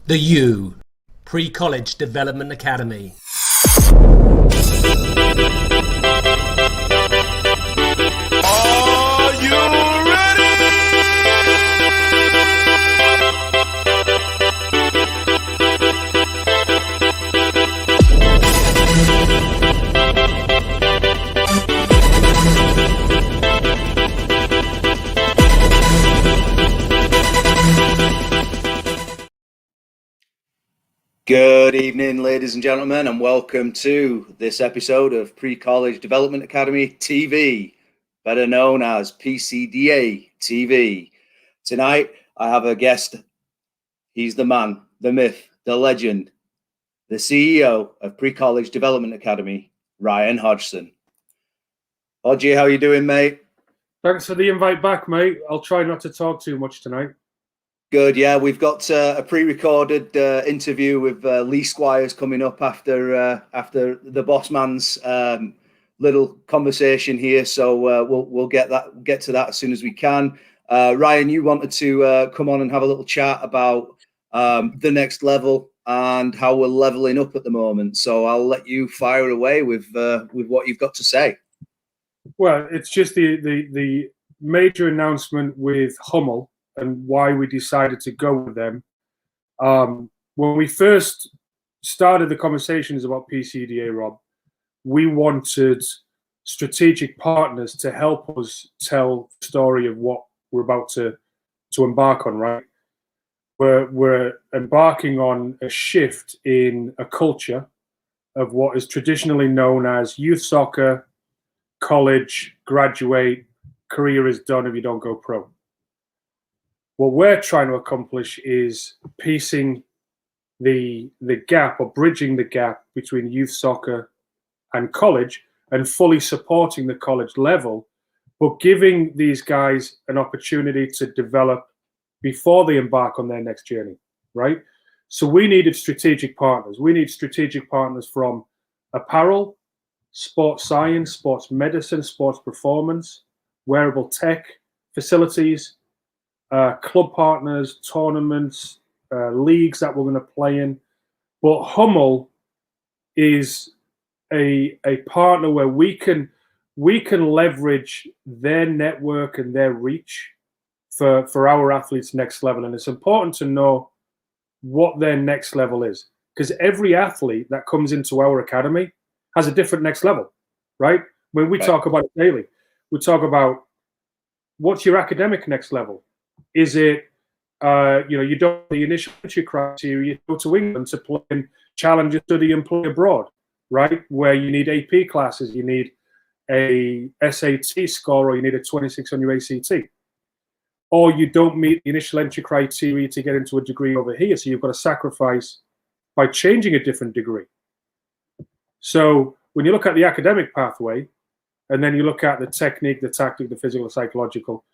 The U, Pre-College Development Academy. Are you ready? Good evening, ladies and gentlemen, and welcome to this episode of Pre-College Development Academy TV, better known as PCDA TV. Tonight, I have a guest. He's the man, the myth, the legend, the CEO of Pre-College Development Academy, Ryan Hodgson. Hodgie, how you doing, mate? Thanks for the invite back, mate. I'll try not to talk too much tonight. Good, yeah. We've got a pre-recorded interview with Lee Squires coming up after the boss man's little conversation here. So we'll get to that as soon as we can. Ryan, you wanted to come on and have a little chat about the next level and how we're leveling up at the moment. So I'll let you fire away with what you've got to say. Well, it's just the major announcement with Hummel and why we decided to go with them. When we first started the conversations about PCDA, Rob, we wanted strategic partners to help us tell the story of what we're about to embark on, right? We're embarking on a shift in a culture of what is traditionally known as youth soccer, college, graduate, career is done if you don't go pro. What we're trying to accomplish is piecing the gap or bridging the gap between youth soccer and college and fully supporting the college level, but giving these guys an opportunity to develop before they embark on their next journey, right? So we needed strategic partners. We need strategic partners from apparel, sports science, sports medicine, sports performance, wearable tech, facilities, club partners, tournaments, leagues that we're going to play in. But Hummel is a partner where we can leverage their network and their reach for our athletes' next level. And it's important to know what their next level is, because every athlete that comes into our academy has a different next level, right? When we talk about it daily, we talk about what's your academic next level. Is it, you don't the initial entry criteria, you go to England to play in Challenger Study and play abroad, right? Where you need AP classes, you need a SAT score, or you need a 26 on your ACT. Or you don't meet the initial entry criteria to get into a degree over here, so you've got to sacrifice by changing a different degree. So when you look at the academic pathway, and then you look at the technique, the tactic, the physical, the psychological,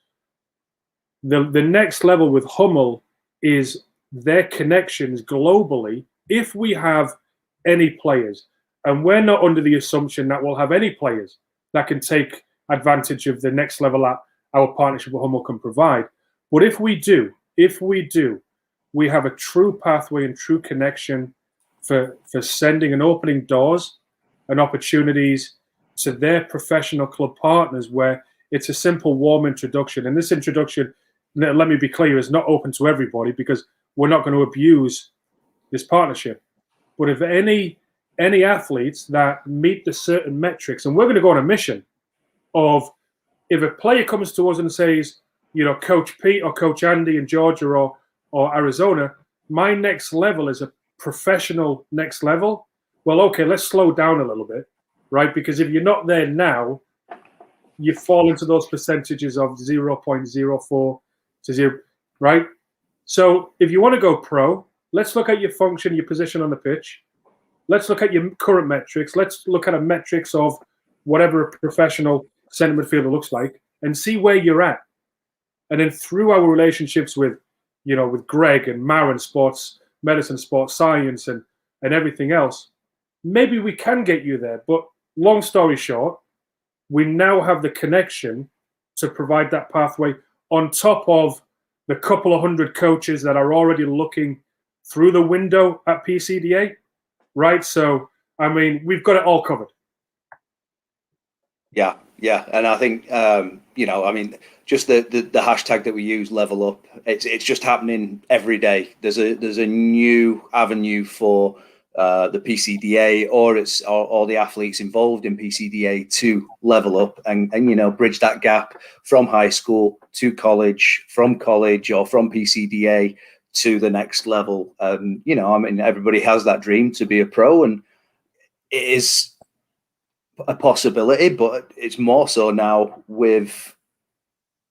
the next level with Hummel is their connections globally. If we have any players, and we're not under the assumption that we'll have any players that can take advantage of the next level that our partnership with Hummel can provide. But if we do, we have a true pathway and true connection for sending and opening doors and opportunities to their professional club partners, where it's a simple, warm introduction. And this introduction, let me be clear, is not open to everybody, because we're not going to abuse this partnership. But if any athletes that meet the certain metrics, and we're going to go on a mission of, if a player comes to us and says, Coach Pete or Coach Andy in Georgia or Arizona, my next level is a professional next level. Well, okay, let's slow down a little bit, right? Because if you're not there now, you fall into those percentages of 0.04 to 0, right? So if you want to go pro, let's look at your function, your position on the pitch. Let's look at your current metrics. Let's look at a metrics of whatever a professional centre midfielder looks like, and see where you're at. And then through our relationships with Greg and Maren, sports medicine, sports science, and everything else, maybe we can get you there. But long story short, we now have the connection to provide that pathway on top of the couple of hundred coaches that are already looking through the window at PCDA, right? So, I mean, we've got it all covered. Yeah, yeah, and I think I mean, just the hashtag that we use, level up. It's just happening every day. There's a new avenue for the PCDA or the athletes involved in PCDA to level up and bridge that gap from high school to college, from college or from PCDA to the next level. I mean, everybody has that dream to be a pro, and it is a possibility, but it's more so now with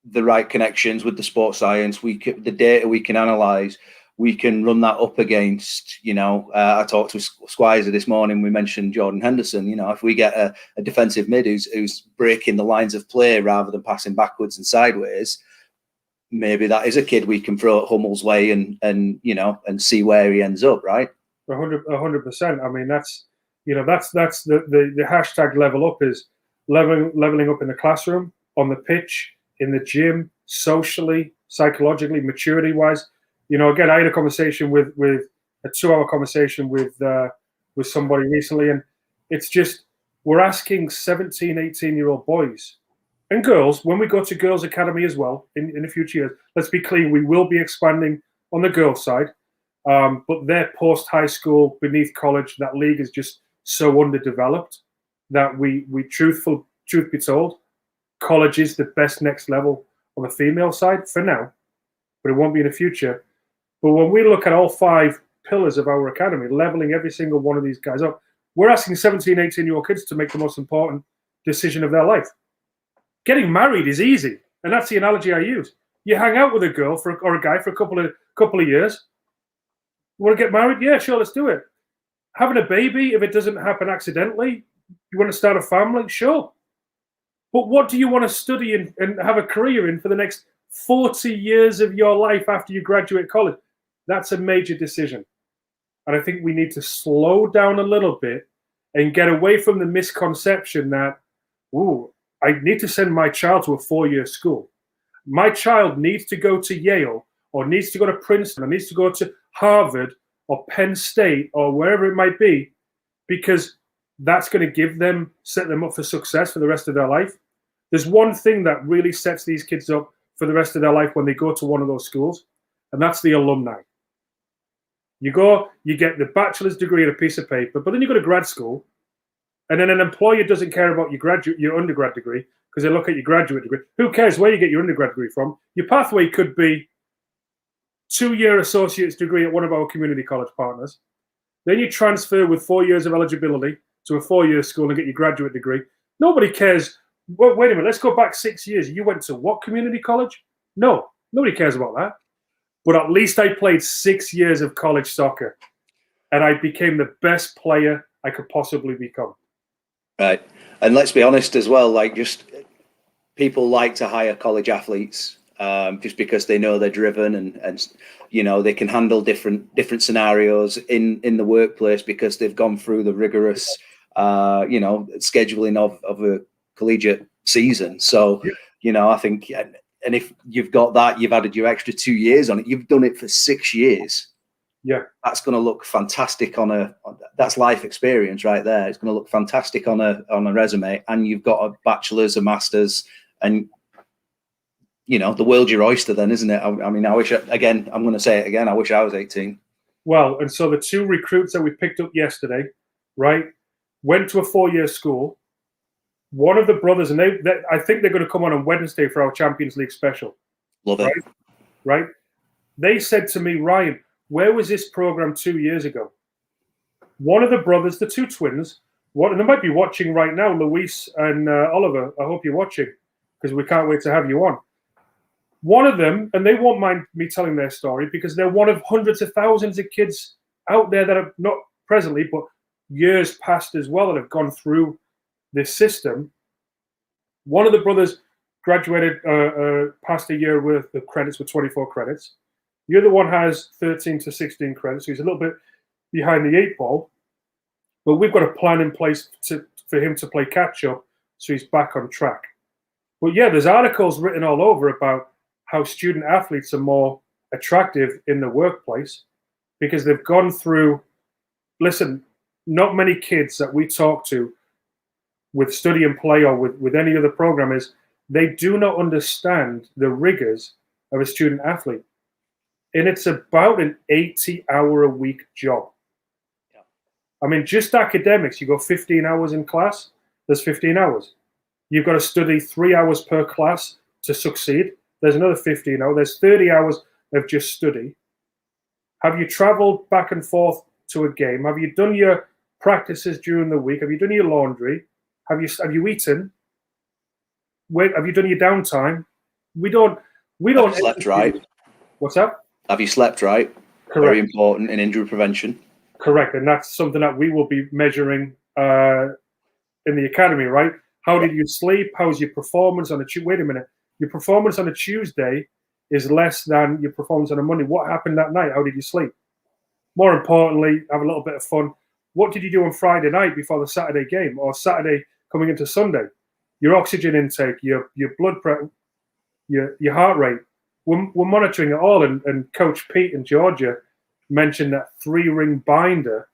the right connections with the sports science. The data we can analyze, we can run that up against. I talked to Squires this morning. We mentioned Jordan Henderson. If we get a defensive mid who's breaking the lines of play rather than passing backwards and sideways, maybe that is a kid we can throw at Hummel's way and see where he ends up. Right. 100%. I mean, that's the hashtag level up is leveling up in the classroom, on the pitch, in the gym, socially, psychologically, maturity wise. Again, I had a conversation with a 2-hour conversation with somebody recently, and it's just, we're asking 17, 18-year-old boys and girls, when we go to Girls Academy as well in the future years, let's be clear, we will be expanding on the girls' side, but their post-high school, beneath college, that league is just so underdeveloped that we truth be told, college is the best next level on the female side for now, but it won't be in the future. But when we look at all 5 pillars of our academy, leveling every single one of these guys up, we're asking 17, 18-year-old kids to make the most important decision of their life. Getting married is easy, and that's the analogy I use. You hang out with a girl or a guy for a couple of years. You want to get married? Yeah, sure, let's do it. Having a baby, if it doesn't happen accidentally, you want to start a family? Sure. But what do you want to study and have a career in for the next 40 years of your life after you graduate college? That's a major decision. And I think we need to slow down a little bit and get away from the misconception that, I need to send my child to a 4-year school. My child needs to go to Yale or needs to go to Princeton or needs to go to Harvard or Penn State or wherever it might be, because that's going to set them up for success for the rest of their life. There's one thing that really sets these kids up for the rest of their life when they go to one of those schools, and that's the alumni. You go, you get the bachelor's degree and a piece of paper, but then you go to grad school, and then an employer doesn't care about your undergrad degree because they look at your graduate degree. Who cares where you get your undergrad degree from? Your pathway could be 2-year associate's degree at one of our community college partners. Then you transfer with 4 years of eligibility to a 4-year school and get your graduate degree. Nobody cares. Wait a minute, let's go back 6 years. You went to what community college? No, nobody cares about that. But at least I played 6 years of college soccer and I became the best player I could possibly become. Right. And let's be honest as well, just people like to hire college athletes just because they know they're driven and they can handle different scenarios in the workplace because they've gone through the rigorous scheduling of a collegiate season. So I think, and if you've got that, you've added your extra 2 years on it, you've done it for 6 years. Yeah, that's going to look fantastic that's life experience right there. It's going to look fantastic on a resume, and you've got a bachelor's, a master's, and the world's your oyster then, isn't it? I mean, I wish, again, I'm going to say it again, I wish I was 18. Well, and so the 2 recruits that we picked up yesterday, right, went to a 4-year school. One of the brothers, and I think they're going to come on Wednesday for our Champions League special. Love it. Right? They said to me, Ryan, where was this program 2 years ago? One of the brothers, the 2 twins, and they might be watching right now, Luis and Oliver. I hope you're watching because we can't wait to have you on. One of them, and they won't mind me telling their story because they're one of hundreds of thousands of kids out there that are not presently, but years past as well, that have gone through this system. One of the brothers graduated past a year worth of credits with 24 credits. The other one has 13 to 16 credits, so he's a little bit behind the 8 ball. But we've got a plan in place for him to play catch up, so he's back on track. But yeah, there's articles written all over about how student athletes are more attractive in the workplace because they've gone through. Listen, not many kids that we talk to with study and play or with any other program they do not understand the rigors of a student athlete. And it's about an 80-hour-a-week job. Yeah. I mean, just academics, you go 15 hours in class, there's 15 hours. You've got to study 3 hours per class to succeed. There's another 15 hours. There's 30 hours of just study. Have you traveled back and forth to a game? Have you done your practices during the week? Have you done your laundry? Have you eaten? Have you done your downtime? We don't. Have you slept right? What's that? Have you slept right? Correct. Very important in injury prevention. Correct, and that's something that we will be measuring in the academy, right? How did you sleep? How's your performance on a Tuesday? Wait a minute. Your performance on a Tuesday is less than your performance on a Monday. What happened that night? How did you sleep? More importantly, have a little bit of fun. What did you do on Friday night before the Saturday game, or Saturday coming into Sunday? Your oxygen intake, your blood pressure, your heart rate. We're monitoring it all. And Coach Pete in Georgia mentioned that 3-ring binder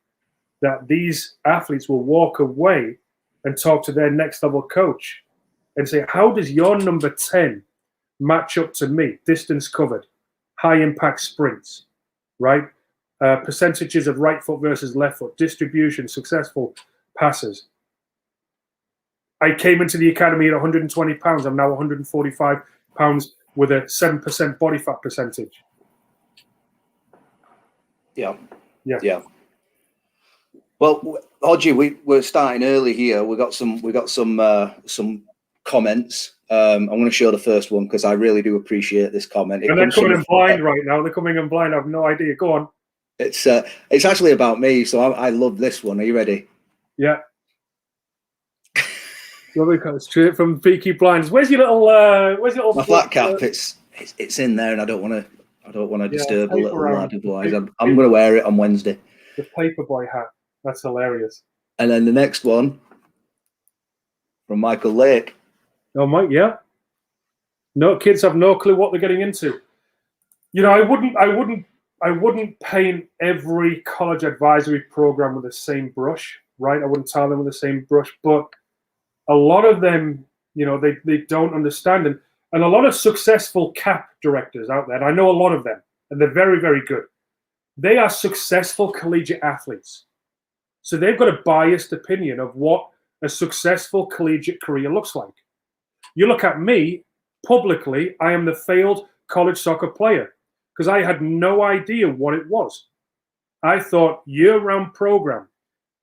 that these athletes will walk away and talk to their next level coach and say, how does your number 10 match up to me? Distance covered, high impact sprints, right? Percentages of right foot versus left foot, distribution, successful passes. I came into the academy at 120 pounds. I'm now 145 pounds with a 7% body fat percentage. Yeah. Well, Hodgie, we're starting early here. We got some comments. I'm going to show the first one because I really do appreciate this comment. And they're coming in blind right now. They're coming in blind. I have no idea. Go on. It's actually about me, so I love this one. Are you ready? Yeah. Straight from Peaky Blinders. Where's your little? My flat cap. It's in there, and I don't want to disturb a little lad. Otherwise, I'm going to wear it on Wednesday. The paperboy hat. That's hilarious. And then the next one from Michael Lake. Oh, Mike, yeah. No, kids have no clue what they're getting into. You know, I wouldn't paint every college advisory program with the same brush, right? I wouldn't tile them with the same brush, but a lot of them, you know, they don't understand. And a lot of successful CAP directors out there, and I know a lot of them, and they're very, very good. They are successful collegiate athletes. So they've got a biased opinion of what a successful collegiate career looks like. You look at me, publicly, I am the failed college soccer player because I had no idea what it was. I thought year-round program.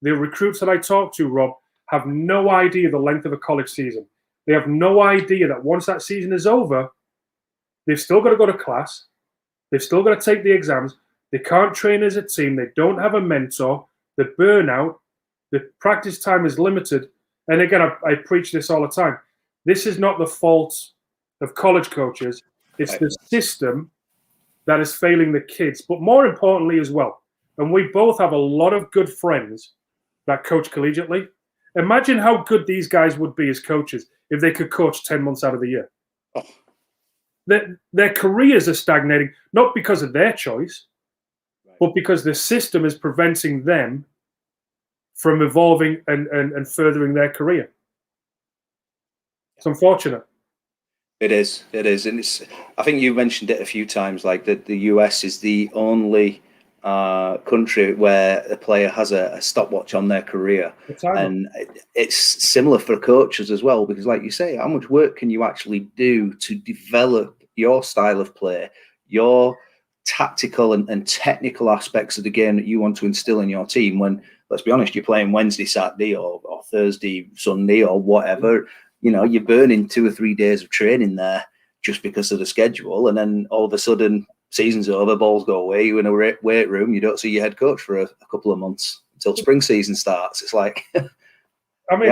The recruits that I talk to, Rob, have no idea the length of a college season. They have no idea that once that season is over, they've still got to go to class. They've still got to take the exams. They can't train as a team. They don't have a mentor. The burnout, the practice time is limited. And again, I preach this all the time. This is not the fault of college coaches. It's the system that is failing the kids. But more importantly as well, and we both have a lot of good friends that coach collegiately. Imagine how good these guys would be as coaches if they could coach 10 months out of the year. Oh. Their careers are stagnating, not because of their choice, but because the system is preventing them from evolving and furthering their career. It's unfortunate. It is. And I think you mentioned it a few times, like that the US is the only country where a player has a stopwatch on their career. And it's similar for coaches as well, because like you say, how much work can you actually do to develop your style of play, your tactical and technical aspects of the game that you want to instill in your team when, let's be honest, you're playing Wednesday, Saturday or Thursday, Sunday or whatever. You know, you're burning 2 or 3 days of training there just because of the schedule. And then all of a sudden, season's over, balls go away, you're in a weight room, you don't see your head coach for a couple of months until spring season starts. It's like... I mean,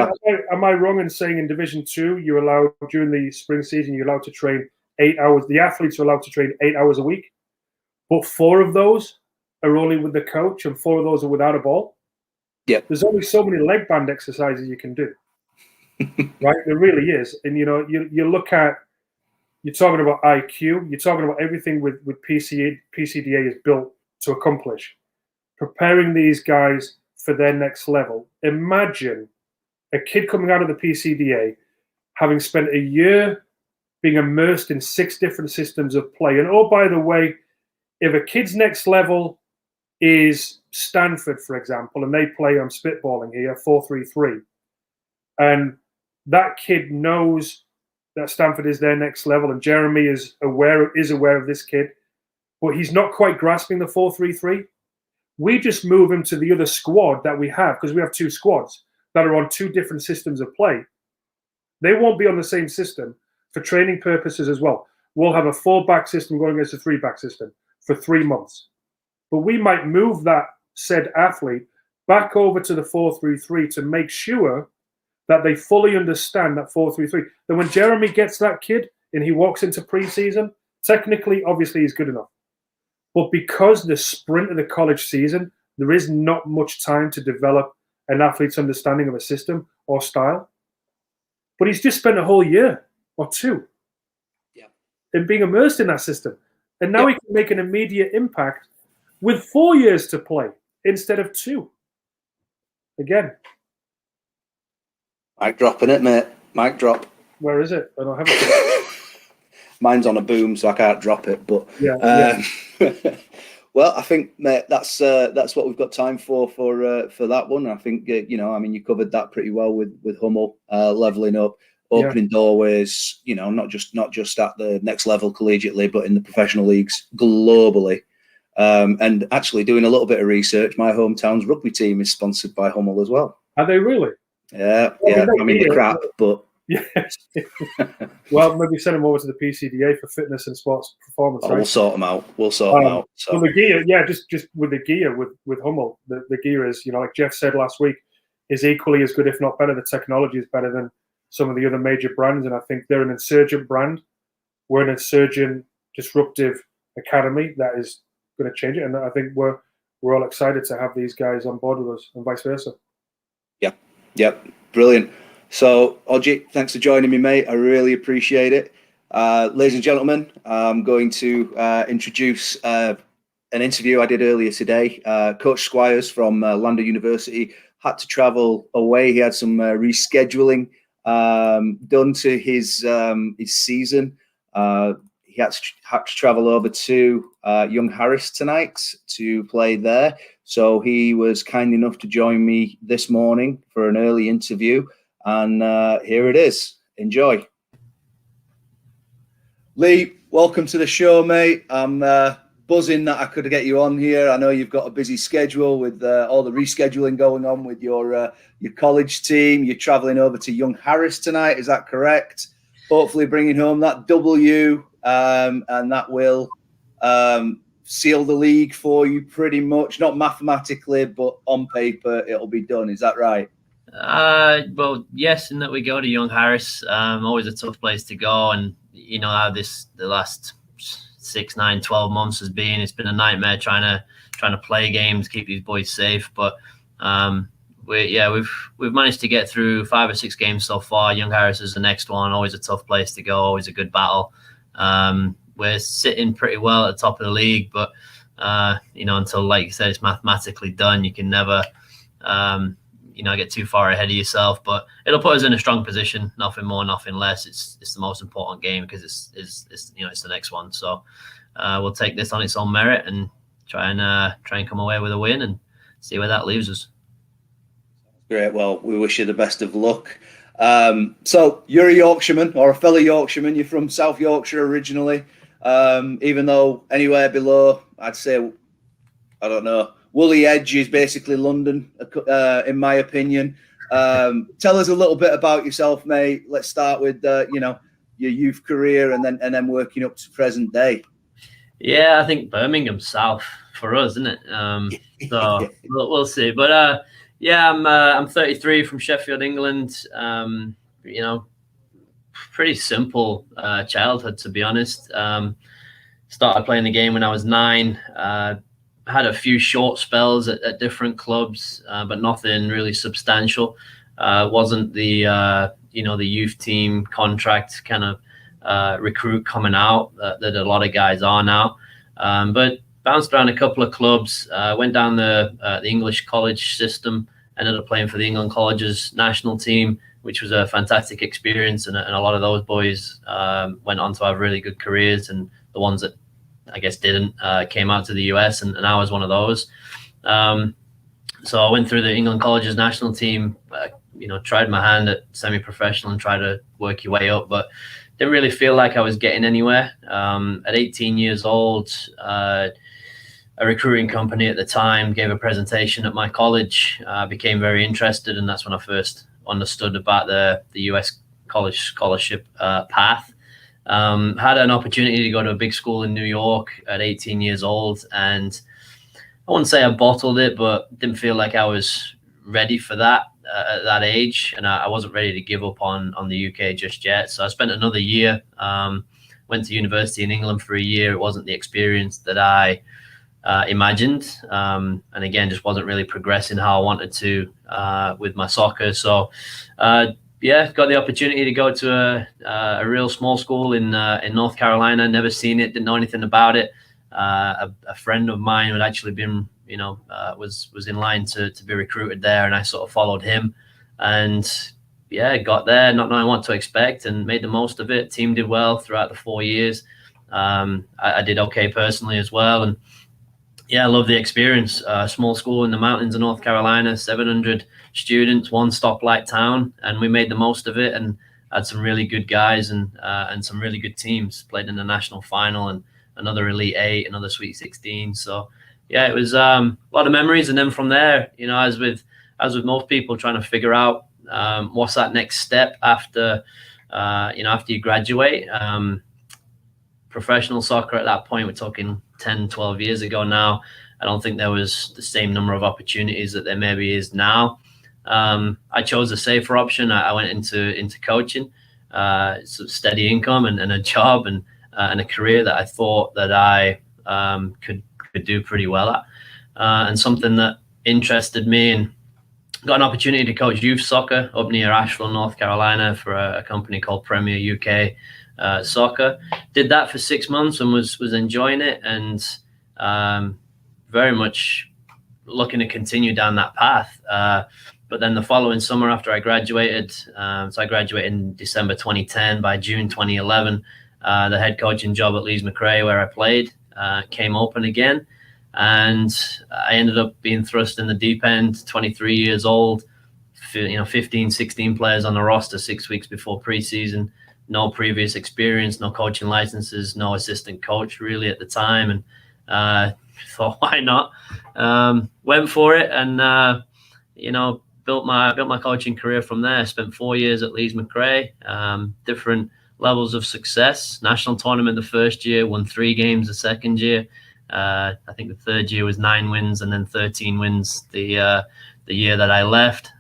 am I wrong in saying in Division 2, you're allowed, during the spring season, you're allowed to train 8 hours. The athletes are allowed to train 8 hours a week, but 4 of those are only with the coach and 4 of those are without a ball. Yeah. There's only so many leg band exercises you can do. Right? There really is. And, you know, you look at, you're talking about IQ, you're talking about everything with PCDA is built to accomplish. preparing these guys for their next level. Imagine a kid coming out of the PCDA, having spent a year being immersed in 6 different systems of play. And oh, by the way, if a kid's next level is Stanford, for example, and they play, I'm spitballing here, 4-3-3, and that kid knows that Stanford is their next level, and Jeremy is aware of this kid, but he's not quite grasping the 4-3-3. We just move him to the other squad that we have, because we have 2 squads that are on 2 different systems of play. They won't be on the same system for training purposes as well. We'll have a 4-back system going against a 3-back system for 3 months. But we might move that said athlete back over to the 4-3-3 to make sure that they fully understand that 4-3-3. Then when Jeremy gets that kid and he walks into preseason, technically, obviously, he's good enough. But because the sprint of the college season, there is not much time to develop an athlete's understanding of a system or style. But he's just spent a whole year or 2 in being immersed in that system. And now he can make an immediate impact with 4 years to play instead of 2. Again. Mic dropping it, mate. Mic drop. Where is it? I don't have it. Mine's on a boom, so I can't drop it. But well, I think, mate, that's what we've got time for that one. I think you covered that pretty well with Hummel leveling up, opening doorways. Not just at the next level collegiately, but in the professional leagues globally. And actually doing a little bit of research, my hometown's rugby team is sponsored by Hummel as well. Are they really? Yeah. I mean, the crap, but. Yes. Well, maybe send them over to the PCDA for fitness and sports performance. Right? We'll sort them out. So. Well, the gear, just with the gear with Hummel, the gear is, like Jeff said last week, is equally as good, if not better. The technology is better than some of the other major brands, and I think they're an insurgent brand. We're an insurgent, disruptive academy that is going to change it, and I think we're all excited to have these guys on board with us, and vice versa. Yep, brilliant. So, Oji, thanks for joining me, mate. I really appreciate it. Ladies and gentlemen, I'm going to introduce an interview I did earlier today. Coach Squires from Lander University had to travel away. He had some rescheduling done to his season. He had to travel over to Young Harris tonight to play there. So he was kind enough to join me this morning for an early interview. And here it is. Enjoy. Lee, welcome to the show, mate. I'm buzzing that I could get you on here. I know you've got a busy schedule with all the rescheduling going on with your college team. You're traveling over to Young Harris tonight. Is that correct? Hopefully bringing home that W, and that will seal the league for you pretty much. Not mathematically, but on paper, it'll be done. Is that right? Well, yes, in that we go to Young Harris. Always a tough place to go, and how the last 6, 9, 12 months has been. It's been a nightmare trying to play games, keep these boys safe. But we've managed to get through 5 or 6 games so far. Young Harris is the next one. Always a tough place to go. Always a good battle. We're sitting pretty well at the top of the league, but until, like you said, it's mathematically done, you can never get too far ahead of yourself. But it'll put us in a strong position. Nothing more, nothing less. It's the most important game because it's the next one. So we'll take this on its own merit and try and come away with a win and see where that leaves us. Great. Well, we wish you the best of luck. So you're a Yorkshireman or a fellow Yorkshireman. You're from South Yorkshire originally. Even though anywhere below, I'd say, I don't know, Woolly Edge is basically London, in my opinion. Tell us a little bit about yourself, mate. Let's start with your youth career and then working up to present day. Yeah, I think Birmingham's south for us, isn't it? So we'll see. But I'm 33 from Sheffield, England. Pretty simple childhood, to be honest. Started playing the game when I was 9. Had a few short spells at different clubs, but nothing really substantial. Wasn't the youth team contract kind of recruit coming out that a lot of guys are now. But bounced around a couple of clubs, went down the English college system, ended up playing for the England Colleges national team, which was a fantastic experience. And a lot of those boys went on to have really good careers. And the ones that I guess didn't came out to the US, and I was one of those. So I went through the England Colleges national team, tried my hand at semi-professional and tried to work your way up, but didn't really feel like I was getting anywhere. At 18 years old, a recruiting company at the time gave a presentation at my college. Became very interested, and that's when I first understood about the US college scholarship path. Had an opportunity to go to a big school in New York at 18 years old, and I wouldn't say I bottled it, but didn't feel like I was ready for that at that age, and I wasn't ready to give up on the UK just yet. So I spent another year, went to university in England for a year. It wasn't the experience that I imagined, and again, just wasn't really progressing how I wanted to with my soccer. So got the opportunity to go to a real small school in North Carolina. Never seen it, didn't know anything about it. A friend of mine had actually been, was in line to be recruited there, and I sort of followed him, and got there not knowing what to expect, and made the most of it. Team did well throughout the 4 years. I did okay personally as well, and I love the experience. Small school in the mountains of North Carolina, 700 students, one stoplight town, and we made the most of it and had some really good guys and some really good teams. Played in the national final and another Elite 8, another Sweet 16. So it was a lot of memories. And then from there, as with most people, trying to figure out what's that next step after you graduate. Professional soccer at that point, we're talking 10, 12 years ago now. I don't think there was the same number of opportunities that there maybe is now. I chose a safer option. I went into coaching, steady income and a job and a career that I thought that I could do pretty well at, and something that interested me. And got an opportunity to coach youth soccer up near Asheville, North Carolina, for a company called Premier UK Soccer. Did that for 6 months and was enjoying it, and very much looking to continue down that path. But then the following summer, after I graduated, so I graduated in December 2010. By June 2011, the head coaching job at Leeds McRae, where I played, came open again, and I ended up being thrust in the deep end. 23 years old, 15, 16 players on the roster 6 weeks before preseason. No previous experience, no coaching licenses, no assistant coach really at the time, and thought, why not? Went for it, and built my coaching career from there. Spent 4 years at Leeds McRae, different levels of success. National tournament the first year, won 3 games the second year. I think the third year was 9 wins, and then 13 wins the year that I left.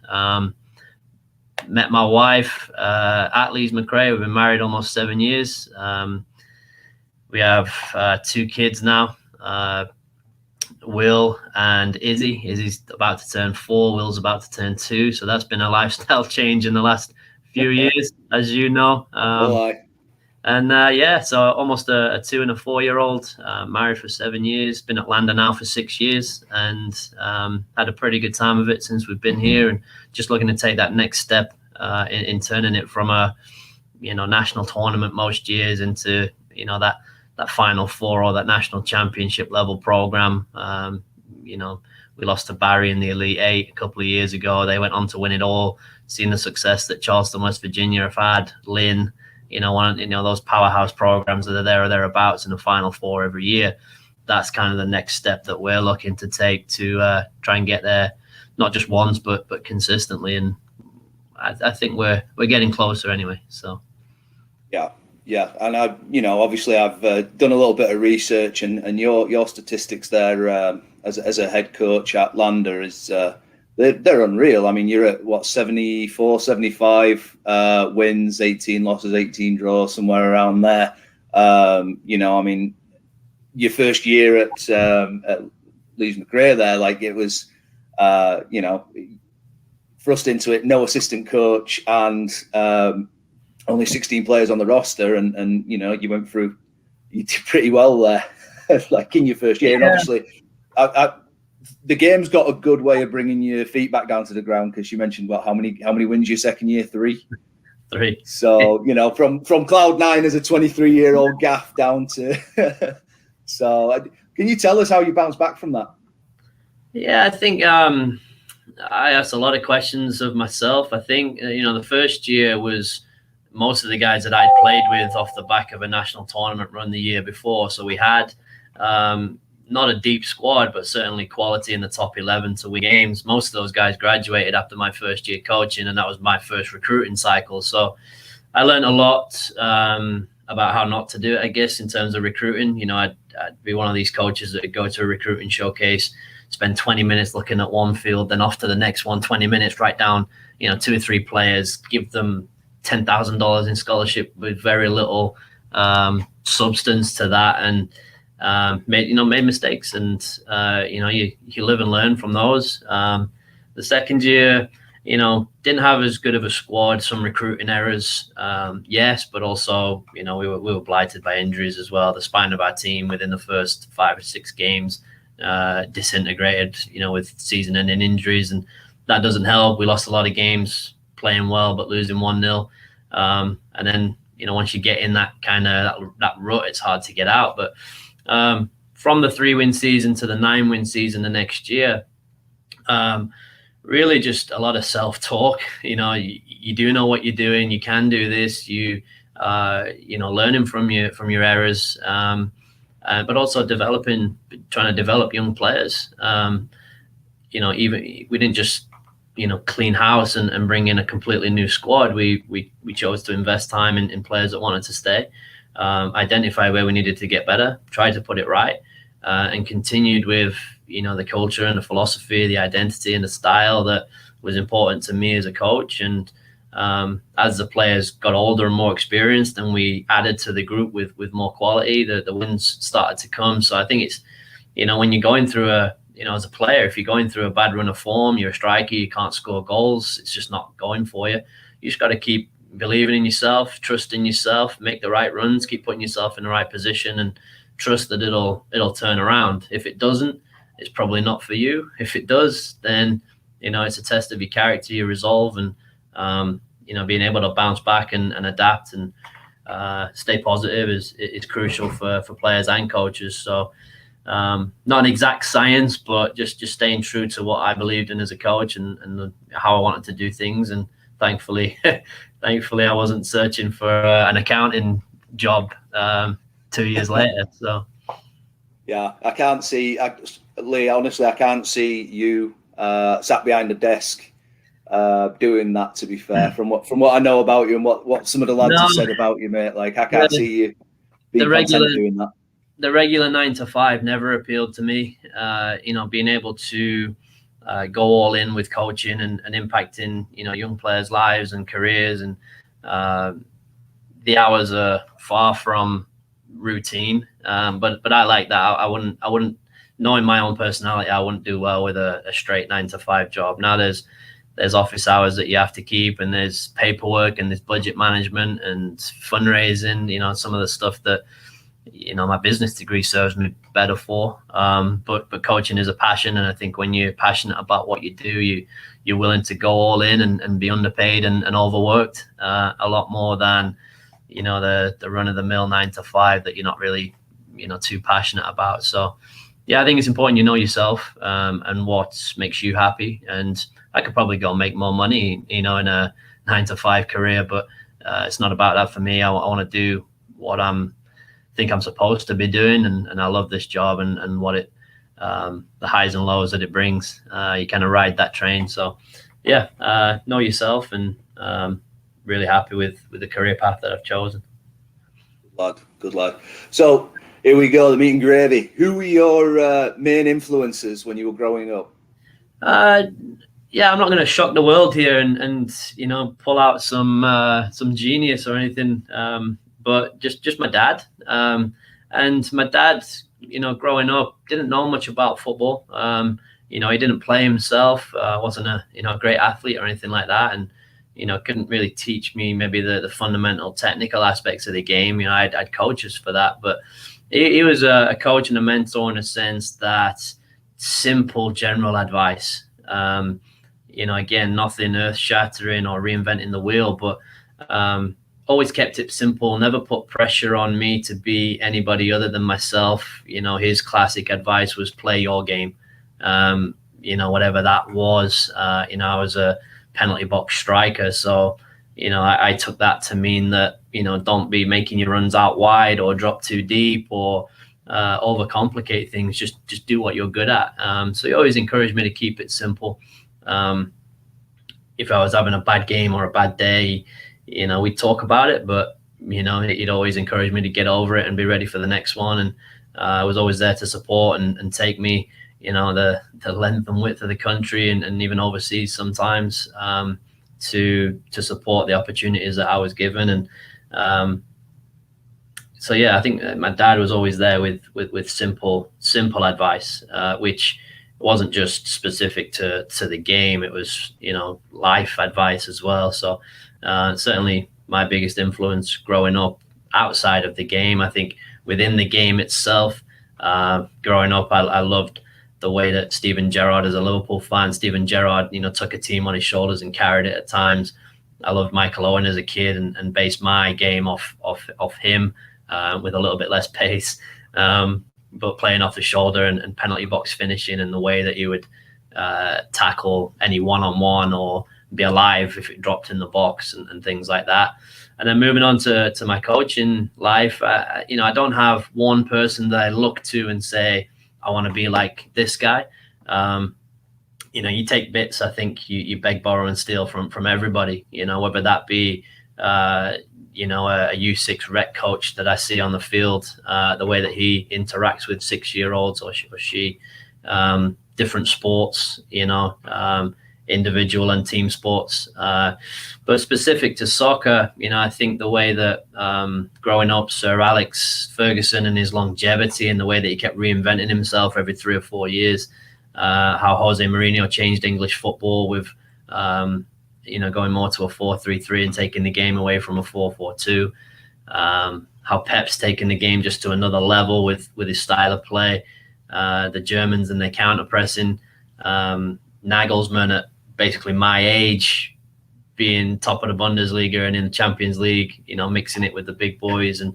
Met my wife at Leeds McRae. We've been married almost 7 years. We have 2 kids now, Will and Izzy. Izzy's about to turn 4. Will's about to turn 2. So that's been a lifestyle change in the last few years, as you know. So almost a 2 and a 4-year-old, married for 7 years, been at Landa now for 6 years, and had a pretty good time of it since we've been here, and just looking to take that next step in turning it from a national tournament most years into that Final Four or that national championship level program. We lost to Barry in the Elite 8 a couple of years ago. They went on to win it all. Seen the success that Charleston, West Virginia have had, Lynn, those powerhouse programs that are there or thereabouts in the Final Four every year. That's kind of the next step that we're looking to take to try and get there, not just once, but consistently. And I think we're getting closer anyway. So, yeah, and obviously I've done a little bit of research, and your statistics there as a head coach at Landa is they're unreal. I mean, you're at 74, 75 wins, 18 losses, 18 draws, somewhere around there. Your first year at Leeds McRae there, like, it was, thrust into it, no assistant coach, and only 16 players on the roster, and you did pretty well there. like in your first year. And obviously, the game's got a good way of bringing your feet back down to the ground, because you mentioned how many wins your second year? 3. So from cloud 9 as a 23-year-old gaff down to. So can you tell us how you bounced back from that? Yeah, I think I asked a lot of questions of myself. I think the first year was most of the guys that I'd played with off the back of a national tournament run the year before. So we had not a deep squad, but certainly quality in the top 11 to win games. Most of those guys graduated after my first year coaching, and that was my first recruiting cycle. So I learned a lot about how not to do it, I guess, in terms of recruiting. I'd be one of these coaches that would go to a recruiting showcase, spend 20 minutes looking at one field, then off to the next one, 20 minutes, write down, 2 or 3 players, give them $10,000 in scholarship with very little substance to that, and made mistakes, and you live and learn from those. The second year, didn't have as good of a squad, some recruiting errors, yes, but also we were blighted by injuries as well. The spine of our team within the first 5 or 6 games disintegrated, with season-ending injuries, and that doesn't help. We lost a lot of games playing well but losing 1-0, and then once you get in that kind of that rut, it's hard to get out. But from the 3-win season to the 9-win season the next year, really just a lot of self-talk. You do know what you're doing. You can do this. Learning from your errors, but also trying to develop young players. Even we didn't just clean house and bring in a completely new squad. We chose to invest time in players that wanted to stay, identify where we needed to get better, try to put it right, and continued with the culture and the philosophy, the identity and the style that was important to me as a coach. And as the players got older and more experienced, and we added to the group with more quality, the wins started to come. So I think it's when you're going through as a player, if you're going through a bad run of form, you're a striker, you can't score goals, it's just not going for you. You just got to keep believing in yourself, trusting yourself, make the right runs, keep putting yourself in the right position, and trust that it'll turn around. If it doesn't, it's probably not for you. If it does, then it's a test of your character, your resolve, and being able to bounce back and adapt and stay positive is crucial for players and coaches. So not an exact science, but just staying true to what I believed in as a coach and how I wanted to do things. And thankfully I wasn't searching for an accounting job 2 years later. So yeah, I can't see, Lee, honestly, I can't see you sat behind a desk doing that, to be fair, from what I know about you and what some of the lads have said about you, mate. Like, I can't see you being content doing that. The regular 9 to 5 never appealed to me. Being able to go all in with coaching and impacting, young players' lives and careers, and the hours are far from routine. But I like that. I wouldn't, knowing my own personality, I wouldn't do well with a straight 9 to 5 job. Now there's office hours that you have to keep, and there's paperwork, and there's budget management and fundraising, some of the stuff that, my business degree serves me better for. But coaching is a passion. And I think when you're passionate about what you do, you're willing to go all in and be underpaid and overworked a lot more than, the run of the mill 9 to 5 that you're not really, too passionate about. So yeah, I think it's important you know yourself and what makes you happy. And I could probably go make more money, in a 9 to 5 career, but it's not about that for me. I want to do what think I'm supposed to be doing, and I love this job and what it the highs and lows that it brings. You kind of ride that train. So yeah, know yourself, and really happy with the career path that I've chosen. Good lad. So here we go, the meat and gravy. Who were your main influences when you were growing up? Yeah, I'm not going to shock the world here and pull out some genius or anything, but just my dad. And my dad, growing up, didn't know much about football. He didn't play himself. Wasn't a great athlete or anything like that, and couldn't really teach me maybe the fundamental technical aspects of the game. I'd coaches for that, but he was a coach and a mentor in a sense that simple general advice. Again, nothing earth-shattering or reinventing the wheel, but always kept it simple, never put pressure on me to be anybody other than myself. His classic advice was play your game. Whatever that was. I was a penalty box striker, so I took that to mean that don't be making your runs out wide or drop too deep or overcomplicate things. Just do what you're good at. So he always encouraged me to keep it simple. If I was having a bad game or a bad day, we'd talk about it, but he'd always encourage me to get over it and be ready for the next one. And I was always there to support and take me, the length and width of the country and even overseas sometimes, to support the opportunities that I was given. And so yeah, I think my dad was always there with simple advice, which wasn't just specific to the game. It was life advice as well. So certainly my biggest influence growing up outside of the game. I think within the game itself, growing up, I loved the way that Steven Gerrard, as a Liverpool fan, Steven Gerrard, took a team on his shoulders and carried it at times. I loved Michael Owen as a kid and based my game off him, with a little bit less pace, but playing off the shoulder and penalty box finishing, and the way that he would tackle any one-on-one or be alive if it dropped in the box and things like that. And then moving on to my coaching life, I don't have one person that I look to and say, I want to be like this guy. You take bits. I think you beg, borrow, and steal from everybody. Whether that be a U6 rec coach that I see on the field, the way that he interacts with 6-year-olds or she, different sports. Individual and team sports, but specific to soccer, I think the way that growing up, Sir Alex Ferguson and his longevity and the way that he kept reinventing himself every 3 or 4 years, how Jose Mourinho changed English football with going more to a 4-3-3 and taking the game away from a 4-4-2, how Pep's taken the game just to another level with his style of play, the Germans and their counter pressing, Nagelsmann at basically my age being top of the Bundesliga and in the Champions League, mixing it with the big boys, and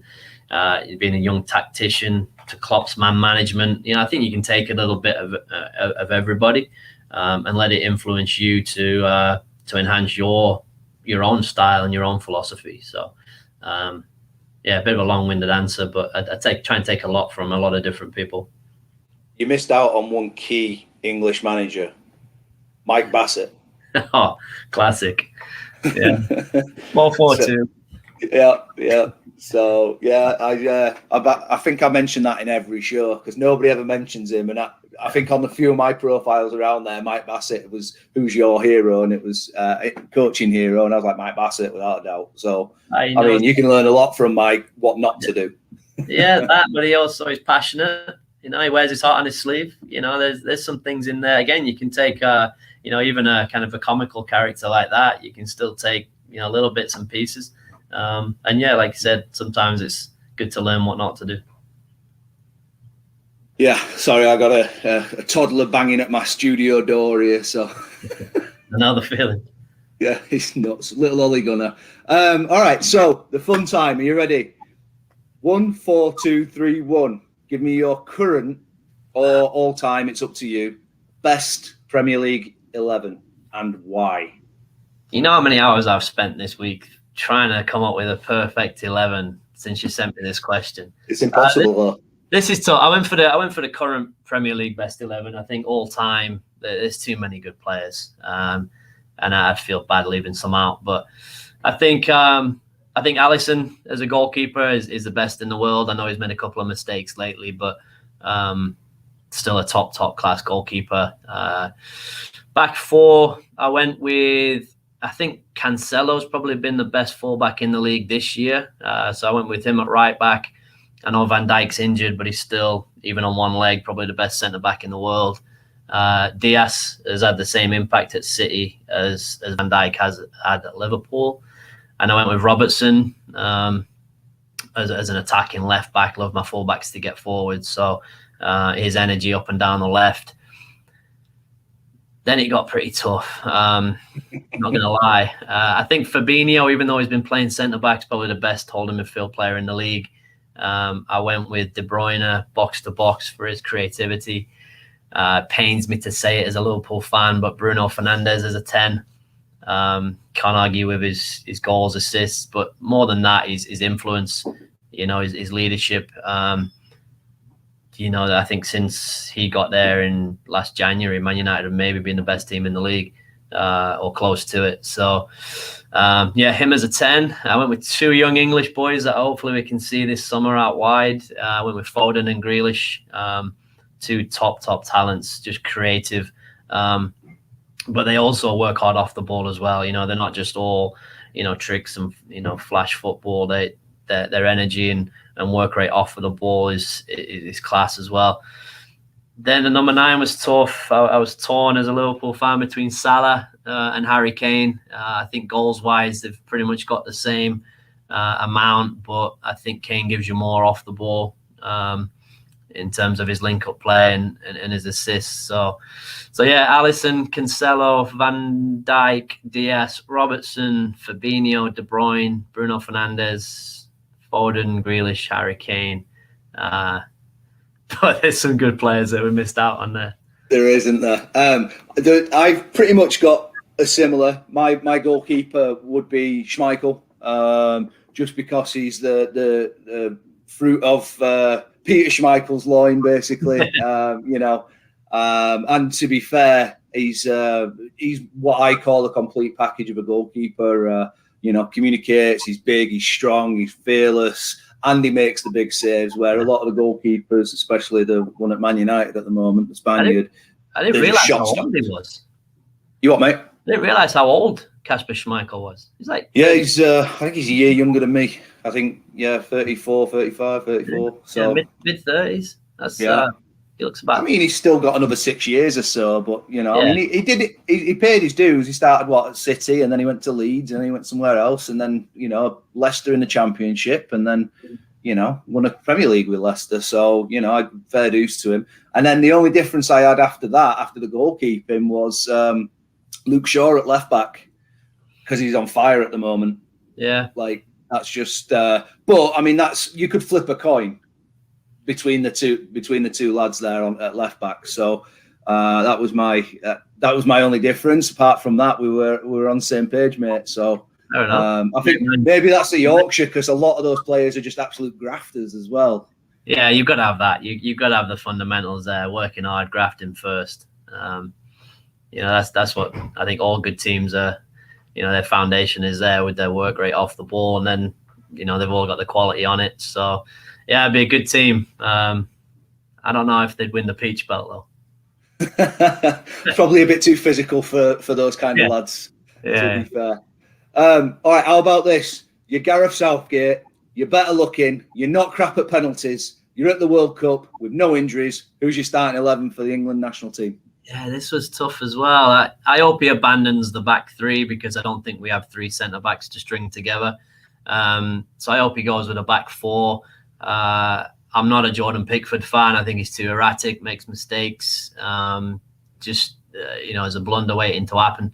being a young tactician, to Klopp's man management. I think you can take a little bit of everybody, and let it influence you to enhance your own style and your own philosophy. So a bit of a long-winded answer, but I try and take a lot from a lot of different people. You missed out on one key English manager, Mike Bassett. Oh, classic. Yeah. 4-4-2. Yeah. So I think I mentioned that in every show because nobody ever mentions him, and I think on the few of my profiles around there, Mike Bassett was who's your hero, and it was coaching hero, and I was like Mike Bassett without a doubt. So I mean, you can learn a lot from Mike what not to do. Yeah, but he also is passionate. He wears his heart on his sleeve. There's some things in there. Again, you can take, even a kind of a comical character like that. You can still take, little bits and pieces. And yeah, like you said, sometimes it's good to learn what not to do. Yeah, sorry, I got a toddler banging at my studio door here. So Another feeling. Yeah, he's nuts. Little Ollie Gunner. All right, so the fun time. Are you ready? 1, 4, 2, 3, 1. Give me your current or all time. It's up to you. Best Premier League 11 and why? You know how many hours I've spent this week trying to come up with a perfect 11 since you sent me this question. It's impossible, though. This is tough. I went for the current Premier League best 11. I think all time there's too many good players, and I'd feel bad leaving some out. But I think Alisson as a goalkeeper is the best in the world. I know he's made a couple of mistakes lately, but still a top class goalkeeper. Back four, I went with, I think Cancelo's probably been the best fullback in the league this year. So I went with him at right back. I know Van Dijk's injured, but he's still, even on one leg, probably the best centre back in the world. Diaz has had the same impact at City as Van Dijk has had at Liverpool. And I went with Robertson. as an attacking left back. Love my fullbacks to get forward. So his energy up and down the left. Then it got pretty tough. Not going to lie. I think Fabinho, even though he's been playing centre-back, is probably the best holding midfield player in the league. I went with De Bruyne, box-to-box, for his creativity. Pains me to say it as a Liverpool fan, but Bruno Fernandes is a 10. Can't argue with his goals, assists, but more than that, his influence, his leadership. I think since he got there in last January, Man United have maybe been the best team in the league, or close to it. So, him as a 10. I went with 2 young English boys that hopefully we can see this summer out wide. I went with Foden and Grealish, 2 top talents, just creative. But they also work hard off the ball as well. They're not just all, tricks and, flash football. Their energy and work rate off of the ball is class as well. Then the number 9 was tough. I was torn as a Liverpool fan between Salah and Harry Kane. I think goals-wise, they've pretty much got the same amount, but I think Kane gives you more off the ball in terms of his link-up play and his assists. So yeah, Alisson, Cancelo, Van Dijk, Diaz, Robertson, Fabinho, De Bruyne, Bruno Fernandes, Foden, Grealish, Harry Kane. But there's some good players that we missed out on there. There isn't there. I've pretty much got a similar. My goalkeeper would be Schmeichel, just because he's the fruit of Peter Schmeichel's loin, basically. And to be fair, he's what I call a complete package of a goalkeeper. Communicates. He's big. He's strong. He's fearless. And he makes the big saves, where a lot of the goalkeepers, especially the one at Man United at the moment, the Spaniard. I didn't realise how old he was. You what, mate? I didn't realise how old Kasper Schmeichel was. He's like... Yeah, I think he's a year younger than me. I think, 34, 35, 34. So mid-30s. That's he looks about... I mean, he's still got another 6 years or so, but, I mean, he did it. He paid his dues. He started, at City, and then he went to Leeds, and then he went somewhere else, and then, Leicester in the Championship, and then, won a Premier League with Leicester. So, I fair dues to him. And then the only difference I had after that, after the goalkeeping, was Luke Shaw at left-back, because he's on fire at the moment. Yeah. That's just... but, I mean, you could flip a coin between the two lads there at left back. So that was my only difference. Apart from that, we were on the same page, mate. So I think maybe that's a Yorkshire, because a lot of those players are just absolute grafters as well. Yeah, you've got to have that. You've got to have the fundamentals there, working hard, grafting first. That's what I think all good teams are. Their foundation is there with their work rate off the ball, and then they've all got the quality on it. So. Yeah, it'd be a good team. I don't know if they'd win the Peach Belt, though. Probably a bit too physical for those kind of lads, to be fair. All right, how about this? You're Gareth Southgate. You're better looking. You're not crap at penalties. You're at the World Cup with no injuries. Who's your starting 11 for the England national team? Yeah, this was tough as well. I hope he abandons the back 3, because I don't think we have 3 centre-backs to string together. So I hope he goes with a back 4. I'm not a Jordan Pickford fan. I think he's too erratic, makes mistakes. There's a blunder waiting to happen.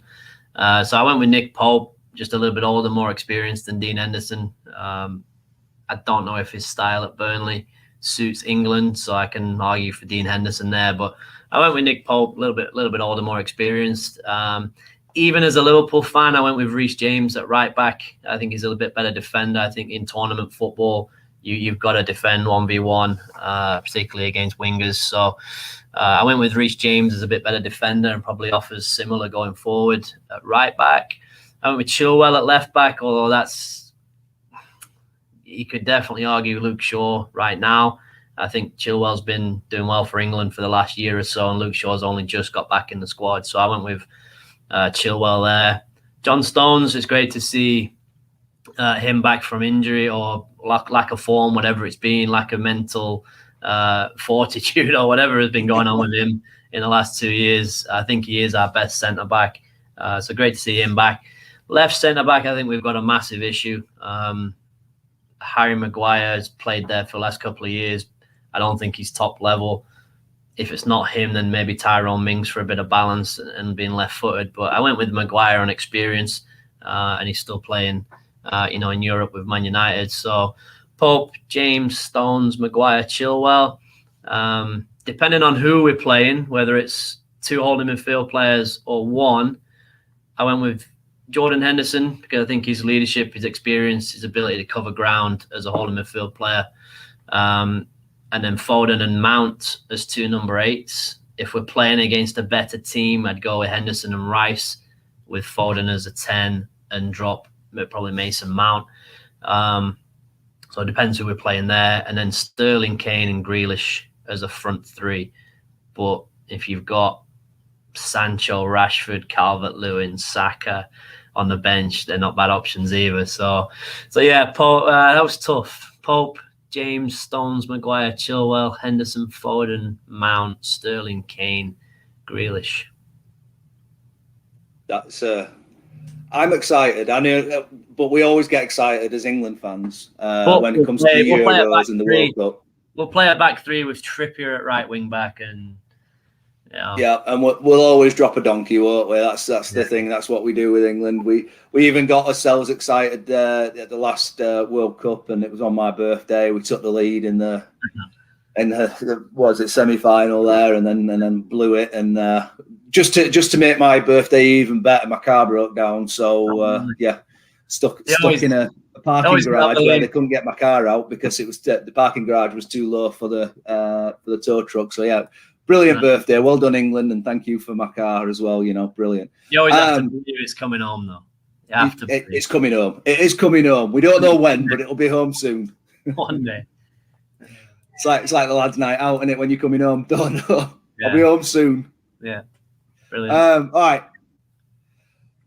So I went with Nick Pope, just a little bit older, more experienced than Dean Henderson. I don't know if his style at Burnley suits England, so I can argue for Dean Henderson there. But I went with Nick Pope, a little bit older, more experienced. Even as a Liverpool fan, I went with Reece James at right back. I think he's a little bit better defender. I think in tournament football, you've got to defend 1v1, particularly against wingers. So I went with Reece James as a bit better defender and probably offers similar going forward at right back. I went with Chilwell at left back, although you could definitely argue Luke Shaw right now. I think Chilwell's been doing well for England for the last year or so, and Luke Shaw's only just got back in the squad. So I went with Chilwell there. John Stones, it's great to see him back from injury or lack of form, whatever it's been, lack of mental fortitude or whatever has been going on with him in the last 2 years. I think he is our best centre-back. So great to see him back. Left centre-back, I think we've got a massive issue. Harry Maguire has played there for the last couple of years. I don't think he's top level. If it's not him, then maybe Tyrone Mings for a bit of balance and being left-footed. But I went with Maguire on experience, and he's still playing, in Europe with Man United. So Pope, James, Stones, Maguire, Chilwell. Depending on who we're playing, whether it's 2 holding midfield players or 1, I went with Jordan Henderson because I think his leadership, his experience, his ability to cover ground as a holding midfield player. And then Foden and Mount as 2 number 8s. If we're playing against a better team, I'd go with Henderson and Rice, with Foden as a 10 and drop probably Mason Mount. So it depends who we're playing there. And then Sterling, Kane and Grealish as a front 3. But if you've got Sancho, Rashford, Calvert-Lewin, Saka on the bench, they're not bad options either. So yeah, Pope, that was tough. Pope, James, Stones, Maguire, Chilwell, Henderson, Foden, Mount, Sterling, Kane, Grealish. That's I'm excited. I know, but we always get excited as England fans when it comes to the Euros and the World Cup. We'll play a back 3 with Trippier at right wing back, and yeah, and we'll always drop a donkey, won't we? That's the thing. That's what we do with England. We even got ourselves excited at the last World Cup, and it was on my birthday. We took the lead in the semi-final there, and then blew it. And just to make my birthday even better, my car broke down. So stuck in a parking garage where they couldn't get my car out because it was the parking garage was too low for the tow truck. So yeah. Brilliant birthday. Well done, England, and thank you for my car as well. Brilliant. You always have to believe it's coming home, though. It's coming home. It is coming home. We don't know when, but it'll be home soon. One day. It's like the lads' night out, isn't it? When you're coming home, don't know. Yeah. I'll be home soon. Yeah. Brilliant. All right.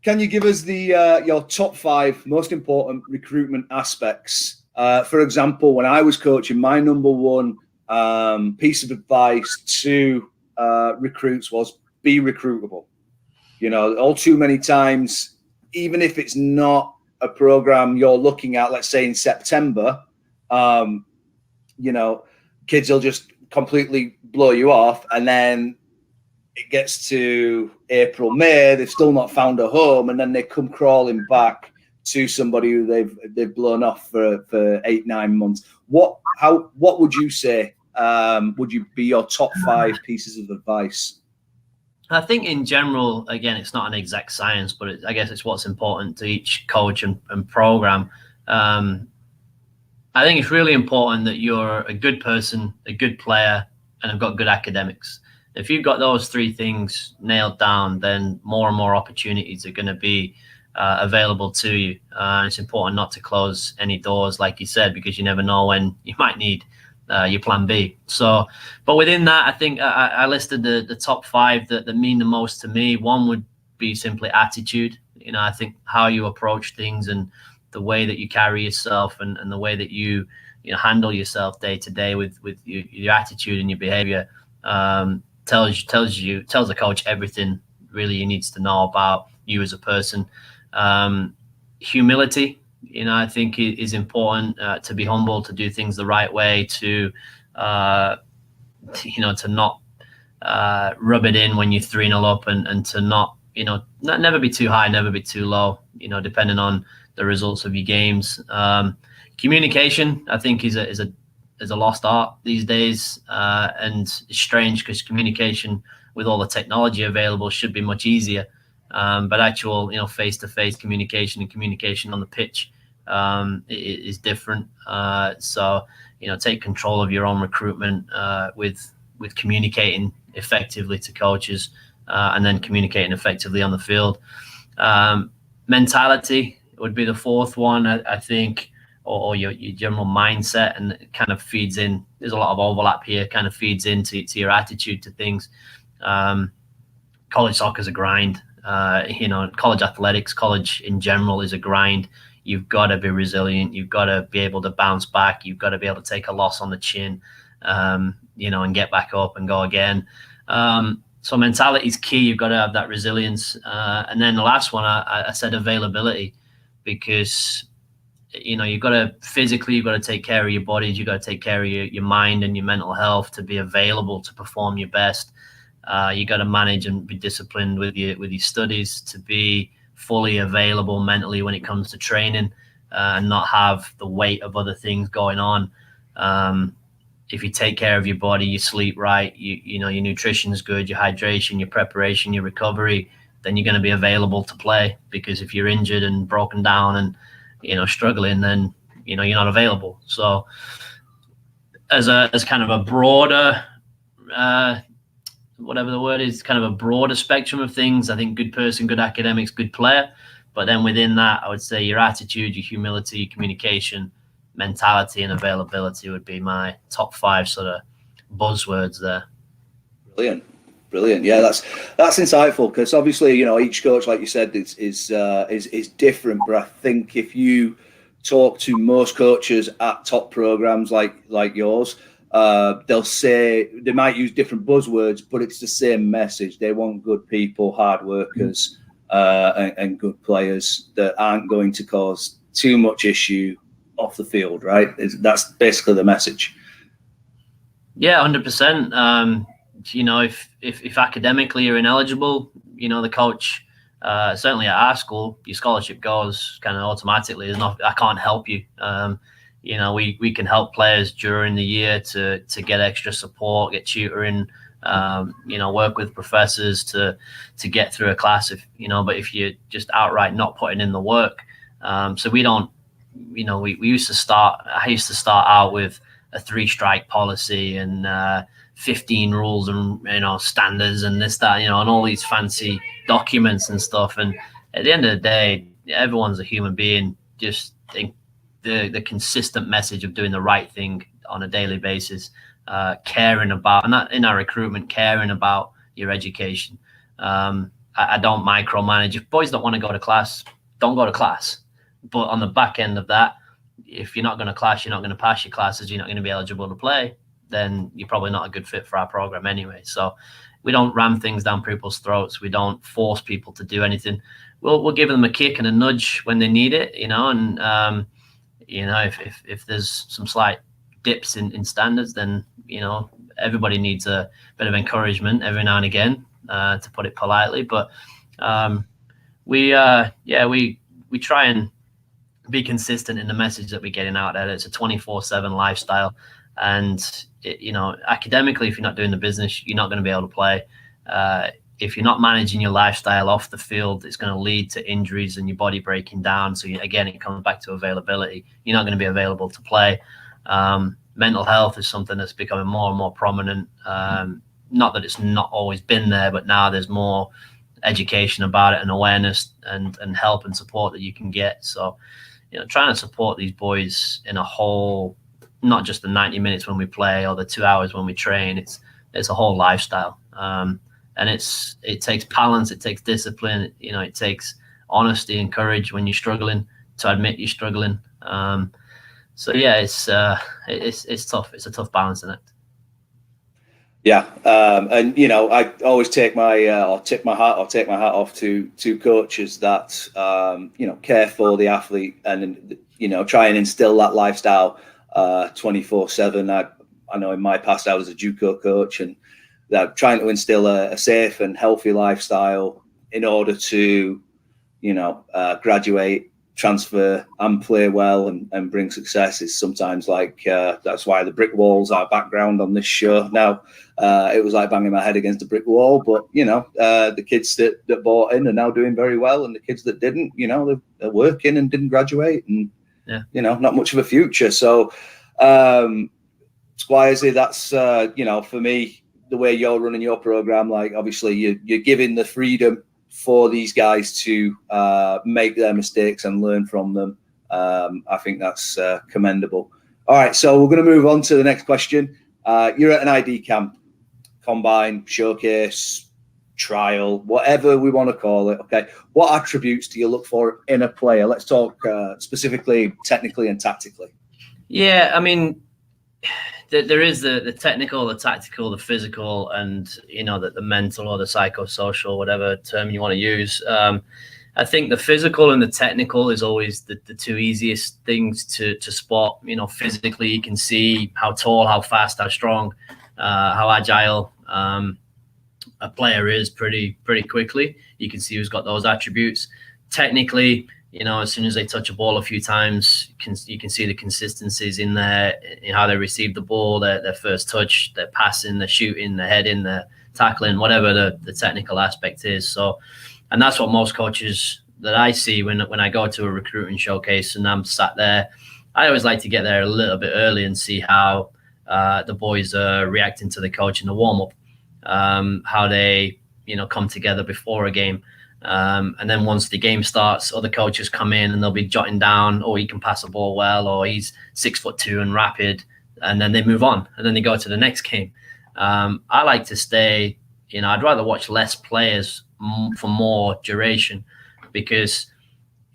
Can you give us your top 5 most important recruitment aspects? For example, when I was coaching, my number 1 piece of advice to recruits was be recruitable. All too many times, even if it's not a program you're looking at, let's say in September, kids will just completely blow you off, and then it gets to April, May, they've still not found a home, and then they come crawling back to somebody who they've blown off for 8-9 months. What would you say would you be your top 5 pieces of advice? I think in general, again, it's not an exact science, but I guess it's what's important to each coach and program. I think it's really important that you're a good person, a good player, and have got good academics. If you've got those 3 things nailed down, then more and more opportunities are going to be available to you. It's important not to close any doors, like you said, because you never know when you might need your plan B. So, but within that, I think I listed the top 5 that mean the most to me. One would be simply attitude. I think how you approach things and the way that you carry yourself and the way that you handle yourself day to day with your attitude and your behavior tells the coach everything really he needs to know about you as a person. Humility. I think it is important to be humble, to do things the right way, to not rub it in when you're 3-0 up, and to not never be too high, never be too low. Depending on the results of your games. Communication, I think, is a lost art these days, and it's strange because communication with all the technology available should be much easier. But actual, face-to-face communication and communication on the pitch is different. So, take control of your own recruitment with communicating effectively to coaches and then communicating effectively on the field. Mentality would be the 4th one, I think, or your general mindset, and it kind of feeds in. There's a lot of overlap here, kind of feeds into your attitude to things. College soccer is a grind. College athletics, college in general is a grind. You've got to be resilient. You've got to be able to bounce back. You've got to be able to take a loss on the chin, and get back up and go again. So mentality is key. You've got to have that resilience. And then the last one, I said availability, because you've got to physically, you've got to take care of your bodies, you've got to take care of your mind and your mental health to be available to perform your best. You got to manage and be disciplined with your studies to be fully available mentally when it comes to training, and not have the weight of other things going on. If you take care of your body, you sleep right, your nutrition is good, your hydration, your preparation, your recovery, then you're going to be available to play. Because if you're injured and broken down and struggling, then you're not available. So as kind of a broader whatever the word is, kind of a broader spectrum of things, I think good person, good academics, good player. But then within that, I would say your attitude, your humility, communication, mentality, and availability would be my top 5 sort of buzzwords there. Brilliant. Yeah, that's insightful, because obviously, each coach, like you said, is different. But I think if you talk to most coaches at top programs like yours, they'll say, they might use different buzzwords, but it's the same message. They want good people, hard workers, and good players that aren't going to cause too much issue off the field, right? That's basically the message. Yeah, 100%. If academically you're ineligible, the coach, certainly at our school, your scholarship goes kind of automatically. I can't help you. We can help players during the year to get extra support, get tutoring, work with professors to get through a class. But if you're just outright not putting in the work, so we don't. I used to start out with a 3-strike policy and 15 rules and standards and this, that, and all these fancy documents and stuff. And at the end of the day, everyone's a human being. Just think the consistent message of doing the right thing on a daily basis, caring about, and that in our recruitment, caring about your education. I don't micromanage. If boys don't want to go to class, don't go to class. But on the back end of that, if you're not going to class, you're not going to pass your classes, you're not going to be eligible to play, then you're probably not a good fit for our program anyway. So we don't ram things down people's throats. We don't force people to do anything. We'll give them a kick and a nudge when they need it, and if there's some slight dips in standards, then everybody needs a bit of encouragement every now and again, to put it politely. But we try and be consistent in the message that we're getting out there. It's a 24/7 lifestyle, and academically, if you're not doing the business, you're not going to be able to play. If you're not managing your lifestyle off the field, it's going to lead to injuries and your body breaking down. So again, it comes back to availability. You're not going to be available to play. Mental health is something that's becoming more and more prominent. Not that it's not always been there, but now there's more education about it and awareness and help and support that you can get. So trying to support these boys in a whole, not just the 90 minutes when we play or the 2 hours when we train. It's a whole lifestyle, and it takes balance, it takes discipline, it takes honesty and courage when you're struggling to admit you're struggling. So yeah, it's tough. It's a tough balancing act. Yeah, and I always take my hat off to coaches that care for the athlete and try and instill that lifestyle 24/7. I know in my past I was a JUCO coach, and that trying to instill a safe and healthy lifestyle in order to graduate, transfer, and play well and bring success is sometimes like that's why the brick wall's our background on this show. Now it was like banging my head against a brick wall, but the kids that bought in are now doing very well, and the kids that didn't, they're working and didn't graduate, and not much of a future. So Squires, that's for me, the way you're running your program, like obviously you're giving the freedom for these guys to make their mistakes and learn from them. I think that's commendable. All right, so we're going to move on to the next question. You're at an ID camp, combine, showcase, trial, whatever we want to call it. Okay, what attributes do you look for in a player? Let's talk specifically, technically and tactically. Yeah, I mean, there is the technical, the tactical, the physical, and the mental or the psychosocial, whatever term you want to use. I think the physical and the technical is always the two easiest things to spot. You know, physically, you can see how tall, how fast, how strong, how agile a player is pretty quickly. You can see who's got those attributes. Technically, you know, as soon as they touch a ball a few times, you can see the consistencies in how they receive the ball, their first touch, their passing, their shooting, their heading, their tackling, whatever the technical aspect is. So, and that's what most coaches that I see when I go to a recruiting showcase and I'm sat there, I always like to get there a little bit early and see how the boys are reacting to the coach in the warm-up, how they, you know, come together before a game. And then once the game starts, other coaches come in and they'll be jotting down, oh, he can pass the ball well, or he's 6'2" and rapid, and then they move on and then they go to the next game. I like to stay, you know, I'd rather watch less players for more duration, because,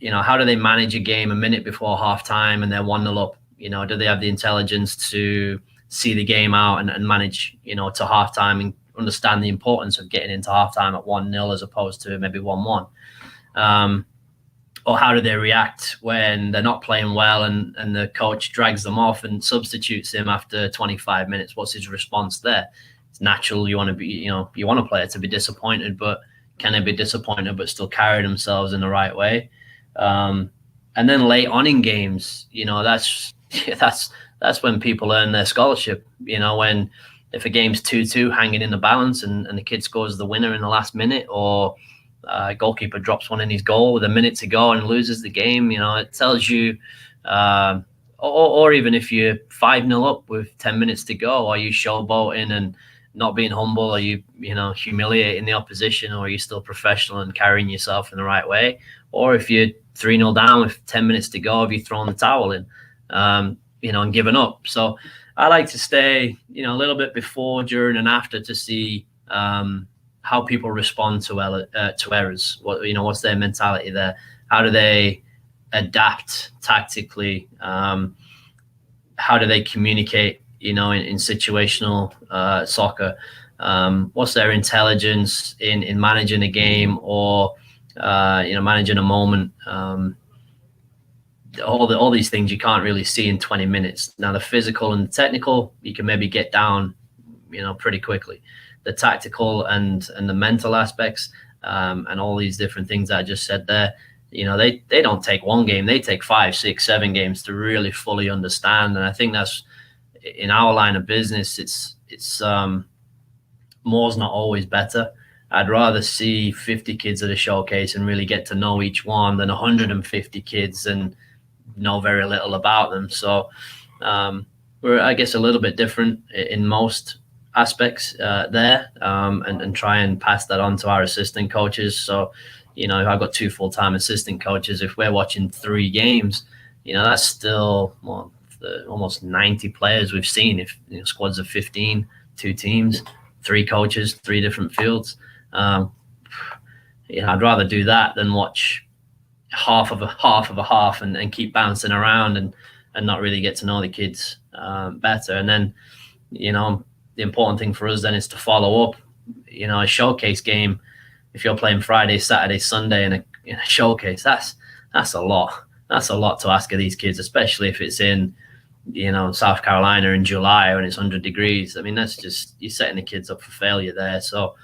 you know, how do they manage a game a minute before halftime and they're 1-0 up? You know, do they have the intelligence to see the game out and manage, you know, to halftime and understand the importance of getting into halftime at 1-0 as opposed to maybe 1-1? Or how do they react when they're not playing well and the coach drags them off and substitutes him after 25 minutes? What's his response there? It's natural. You want to be, you know, you want a player to be disappointed, but can they be disappointed but still carry themselves in the right way? And then late on in games, you know, that's when people earn their scholarship. You know, when if a game's 2-2 hanging in the balance and the kid scores the winner in the last minute, or goalkeeper drops one in his goal with a minute to go and loses the game, you know, it tells you, or even if you're 5-0 up with 10 minutes to go, are you showboating and not being humble? Are you know, humiliating the opposition, or are you still professional and carrying yourself in the right way? Or if you're 3-0 down with 10 minutes to go, have you thrown the towel in, you know, and given up? So I like to stay, you know, a little bit before, during, and after to see how people respond to errors. What, you know, what's their mentality there? How do they adapt tactically? How do they communicate, you know, in situational soccer? What's their intelligence in managing a game, or you know, managing a moment? All these things you can't really see in 20 minutes. Now, the physical and the technical, you can maybe get down, you know, pretty quickly. The tactical and the mental aspects, and all these different things that I just said there, you know, they don't take one game, they take 5, 6, 7 games to really fully understand. And I think that's, in our line of business, it's more's not always better. I'd rather see 50 kids at a showcase and really get to know each one than 150 kids and know very little about them. So we're, I guess, a little bit different in most aspects there, and try and pass that on to our assistant coaches. So, you know, I've got 2 full-time assistant coaches. If we're watching 3 games, you know, that's still almost 90 players we've seen. If, you know, squads of 15, 2 teams, 3 coaches, 3 different fields. You know, I'd rather do that than watch half of a half and keep bouncing around and not really get to know the kids better. And then, you know, the important thing for us then is to follow up. You know, a showcase game, if you're playing Friday, Saturday, Sunday in a showcase, that's a lot. That's a lot to ask of these kids, especially if it's in, you know, South Carolina in July when it's 100 degrees. I mean, that's just, you're setting the kids up for failure there. So,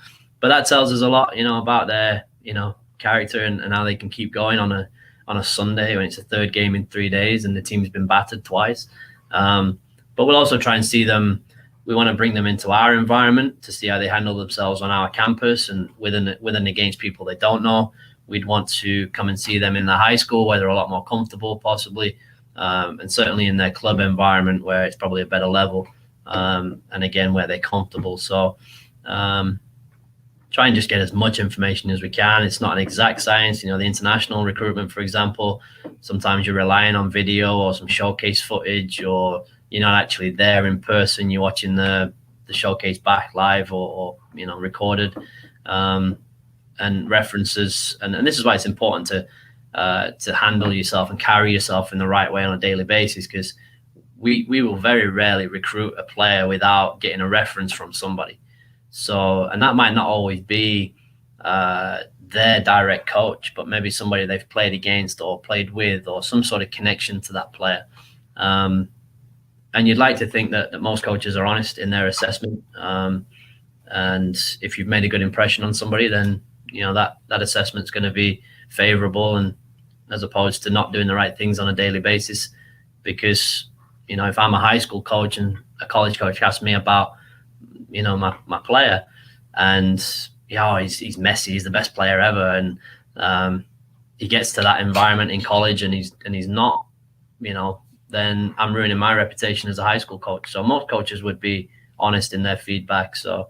but that tells us a lot, you know, about their, you know, character and how they can keep going on a Sunday when it's a 3rd game in 3 days and the team's been battered twice. But we'll also try and see them. We want to bring them into our environment to see how they handle themselves on our campus and within against people they don't know. We'd want to come and see them in the high school where they're a lot more comfortable, possibly, and certainly in their club environment where it's probably a better level, and again where they're comfortable. So try and just get as much information as we can. It's not an exact science. You know, the international recruitment, for example, sometimes you're relying on video or some showcase footage, or you're not actually there in person. You're watching the showcase back live or you know, recorded, and references. And this is why it's important to handle yourself and carry yourself in the right way on a daily basis, because we will very rarely recruit a player without getting a reference from somebody. So, and that might not always be their direct coach, but maybe somebody they've played against or played with, or some sort of connection to that player. And you'd like to think that most coaches are honest in their assessment. And if you've made a good impression on somebody, then that assessment's going to be favorable, and as opposed to not doing the right things on a daily basis. Because if I'm a high school coach and a college coach asks me about my player, and he's Messi, he's the best player ever, and he gets to that environment in college and he's not, then I'm ruining my reputation as a high school coach. So most coaches would be honest in their feedback. So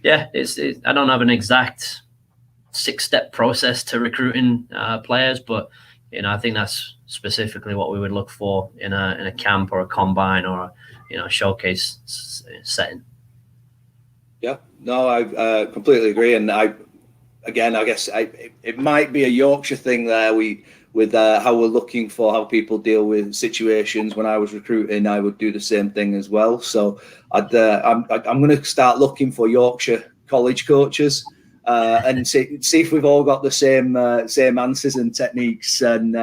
yeah, I don't have an exact 6-step process to recruiting players, but I think that's specifically what we would look for in a camp or a combine or a showcase setting. Yeah, no, I completely agree. And I guess it might be a Yorkshire thing there. With how we're looking for how people deal with situations. When I was recruiting, I would do the same thing as well. So I'm going to start looking for Yorkshire college coaches and see if we've all got the same answers and techniques and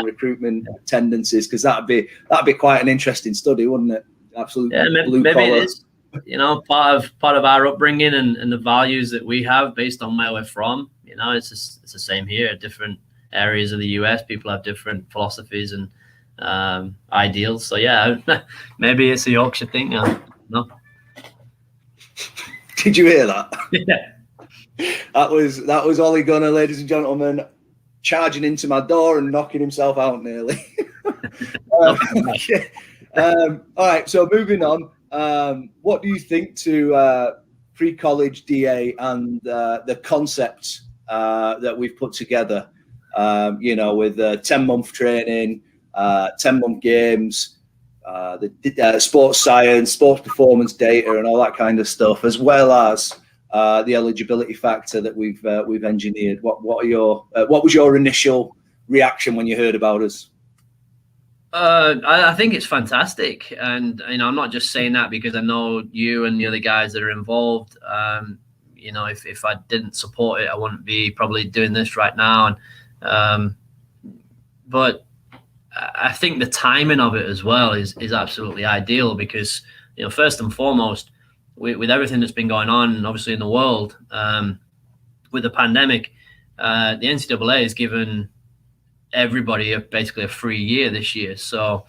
recruitment tendencies, because that'd be quite an interesting study, wouldn't it? Absolutely. Yeah, maybe it is. Part of our upbringing and the values that we have based on where we're from. It's the same here. Different areas of the US, people have different philosophies and ideals. So yeah, maybe it's a Yorkshire thing. No. Did you hear that? Yeah. That was Ollie Gunner, ladies and gentlemen, charging into my door and knocking himself out nearly. All right, so moving on. What do you think to pre-college DA and the concept that we've put together? With 10-month training, 10-month games, the sports science, sports performance data, and all that kind of stuff, as well as the eligibility factor that we've engineered. What was your initial reaction when you heard about us? I think it's fantastic, and I'm not just saying that because I know you and the other guys that are involved. If I didn't support it, I wouldn't be probably doing this right now. But I think the timing of it as well is absolutely ideal, because first and foremost, with everything that's been going on, obviously in the world, with the pandemic, the NCAA has given everybody basically a free year this year. So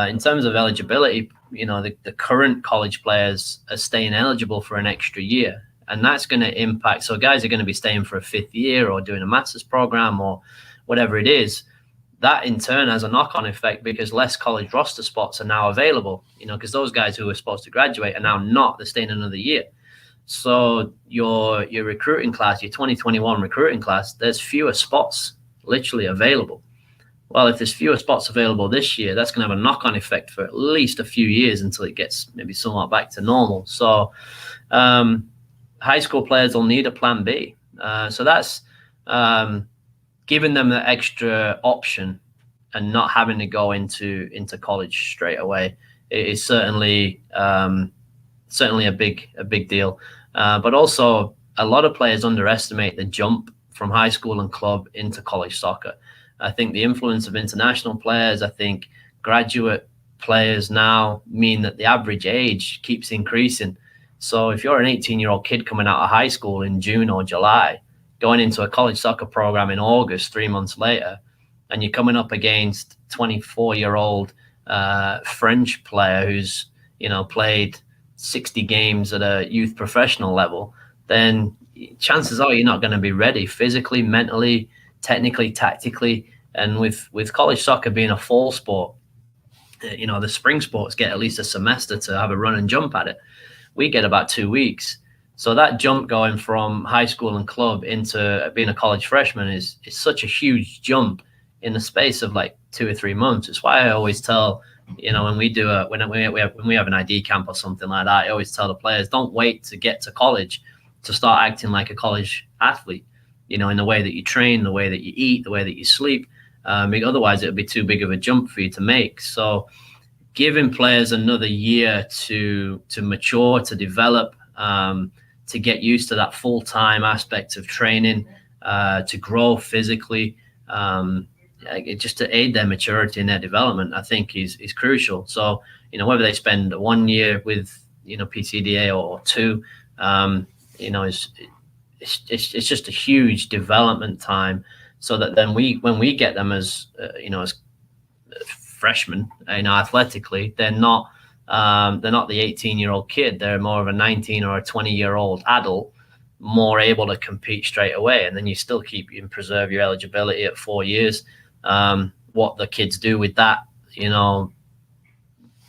in terms of eligibility, the current college players are staying eligible for an extra year, and that's going to impact. So guys are going to be staying for a 5th year or doing a master's program or whatever it is. That in turn has a knock-on effect, because less college roster spots are now available, because those guys who were supposed to graduate are now not. They're staying another year. So your recruiting class, your 2021 recruiting class, there's fewer spots literally available. Well, if there's fewer spots available this year, that's going to have a knock-on effect for at least a few years until it gets maybe somewhat back to normal. So high school players will need a plan B. So that's giving them the extra option and not having to go into college straight away. It is certainly a big deal. But also, a lot of players underestimate the jump from high school and club into college soccer. I think the influence of international players, I think graduate players now mean that the average age keeps increasing. So if you're an 18-year-old kid coming out of high school in June or July, going into a college soccer program in August, 3 months later, and you're coming up against 24-year-old French player who's played 60 games at a youth professional level, then chances are you're not going to be ready physically, mentally, technically, tactically. And with college soccer being a fall sport, the spring sports get at least a semester to have a run and jump at it. We get about 2 weeks. So that jump going from high school and club into being a college freshman is such a huge jump in the space of like 2 or 3 months. It's why I always tell, when we have an ID camp or something like that, I always tell the players, don't wait to get to college to start acting like a college athlete, in the way that you train, the way that you eat, the way that you sleep. Otherwise, it would be too big of a jump for you to make. So giving players another year to mature, to develop, to get used to that full-time aspect of training, to grow physically, just to aid their maturity and their development, I think is crucial. So, whether they spend 1 year with, PCDA or 2, it's just a huge development time, so that then when we get them as as freshmen, athletically, they're not the 18-year-old kid. They're more of a 19 or a 20-year-old adult, more able to compete straight away. And then you still keep and preserve your eligibility at 4 years. What the kids do with that,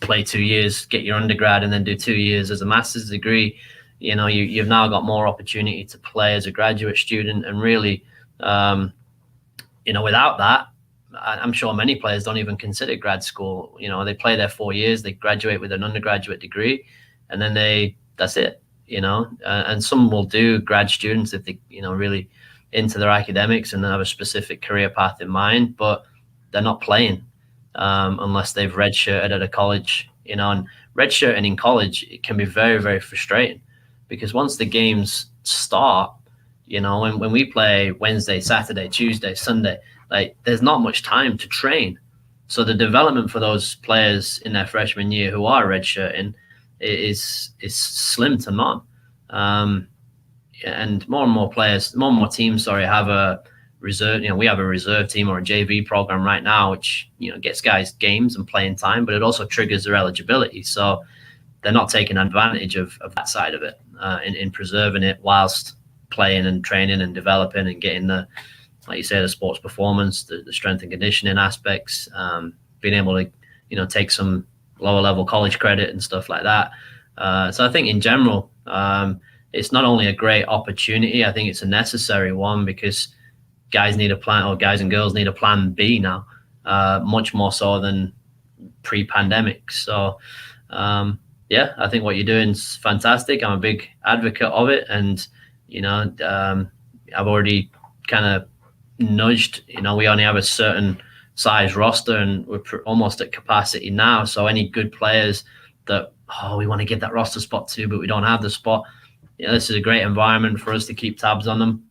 play 2 years, get your undergrad, and then do 2 years as a master's degree. You've now got more opportunity to play as a graduate student. And really, without that, I'm sure many players don't even consider grad school. They play their 4 years, they graduate with an undergraduate degree, and then that's it. And some will do grad students if they, really into their academics and have a specific career path in mind, but they're not playing unless they've redshirted at a college. And redshirting in college, it can be very, very frustrating, because once the games start, when we play Wednesday, Saturday, Tuesday, Sunday, there's not much time to train. So the development for those players in their freshman year who are redshirting is slim to none. And more players, more and more teams, have a reserve. We have a reserve team or a JV program right now, which gets guys games and playing time, but it also triggers their eligibility. So they're not taking advantage of that side of it, in preserving it whilst playing and training and developing and getting the, like you say, the sports performance, the strength and conditioning aspects, being able to, take some lower level college credit and stuff like that. So I think in general, it's not only a great opportunity, I think it's a necessary one, because guys need a plan, or guys and girls need a plan B now, much more so than pre-pandemic. So, I think what you're doing is fantastic. I'm a big advocate of it. And, I've already kind of nudged, we only have a certain size roster and we're almost at capacity now. So any good players that, we want to get that roster spot to, but we don't have the spot, this is a great environment for us to keep tabs on them.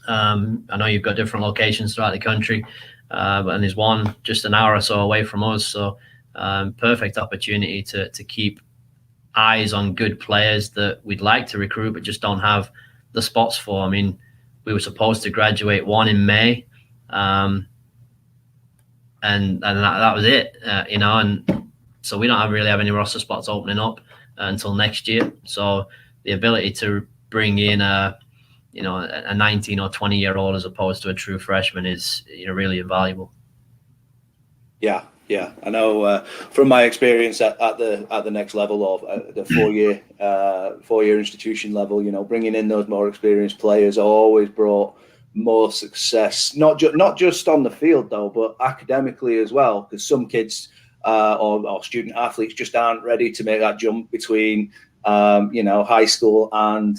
I know you've got different locations throughout the country, and there's one just an hour or so away from us. So perfect opportunity to keep eyes on good players that we'd like to recruit, but just don't have the spots for. I mean, we were supposed to graduate one in May, and that was it, and so we don't really have any roster spots opening up until next year. So the ability to bring in a 19 or 20-year-old as opposed to a true freshman is really invaluable. Yeah, I know from my experience at the next level of the 4-year institution level, bringing in those more experienced players always brought more success, not just on the field though, but academically as well, because some kids or student athletes just aren't ready to make that jump between high school and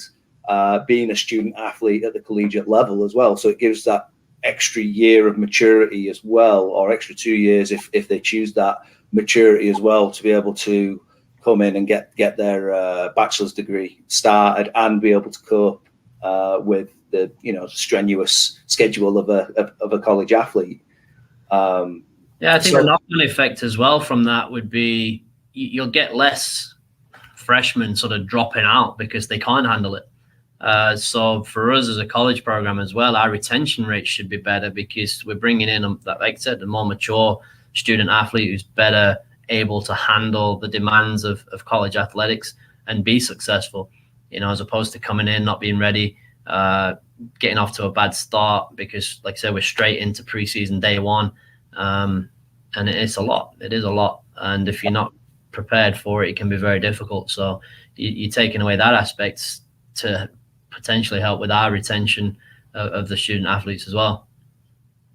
being a student athlete at the collegiate level as well. So it gives that extra year of maturity as well, or extra 2 years if they choose that maturity as well, to be able to come in and get their bachelor's degree started and be able to cope with the strenuous schedule of a college athlete. I think the knock-on effect as well from that would be you'll get less freshmen sort of dropping out because they can't handle it. So for us as a college program as well, our retention rate should be better, because we're bringing in, like I said, a more mature student athlete who's better able to handle the demands of college athletics and be successful, as opposed to coming in, not being ready, getting off to a bad start because, like I said, we're straight into preseason day one. And it's a lot. It is a lot. And if you're not prepared for it, it can be very difficult. So you're taking away that aspect to potentially help with our retention of the student athletes as well.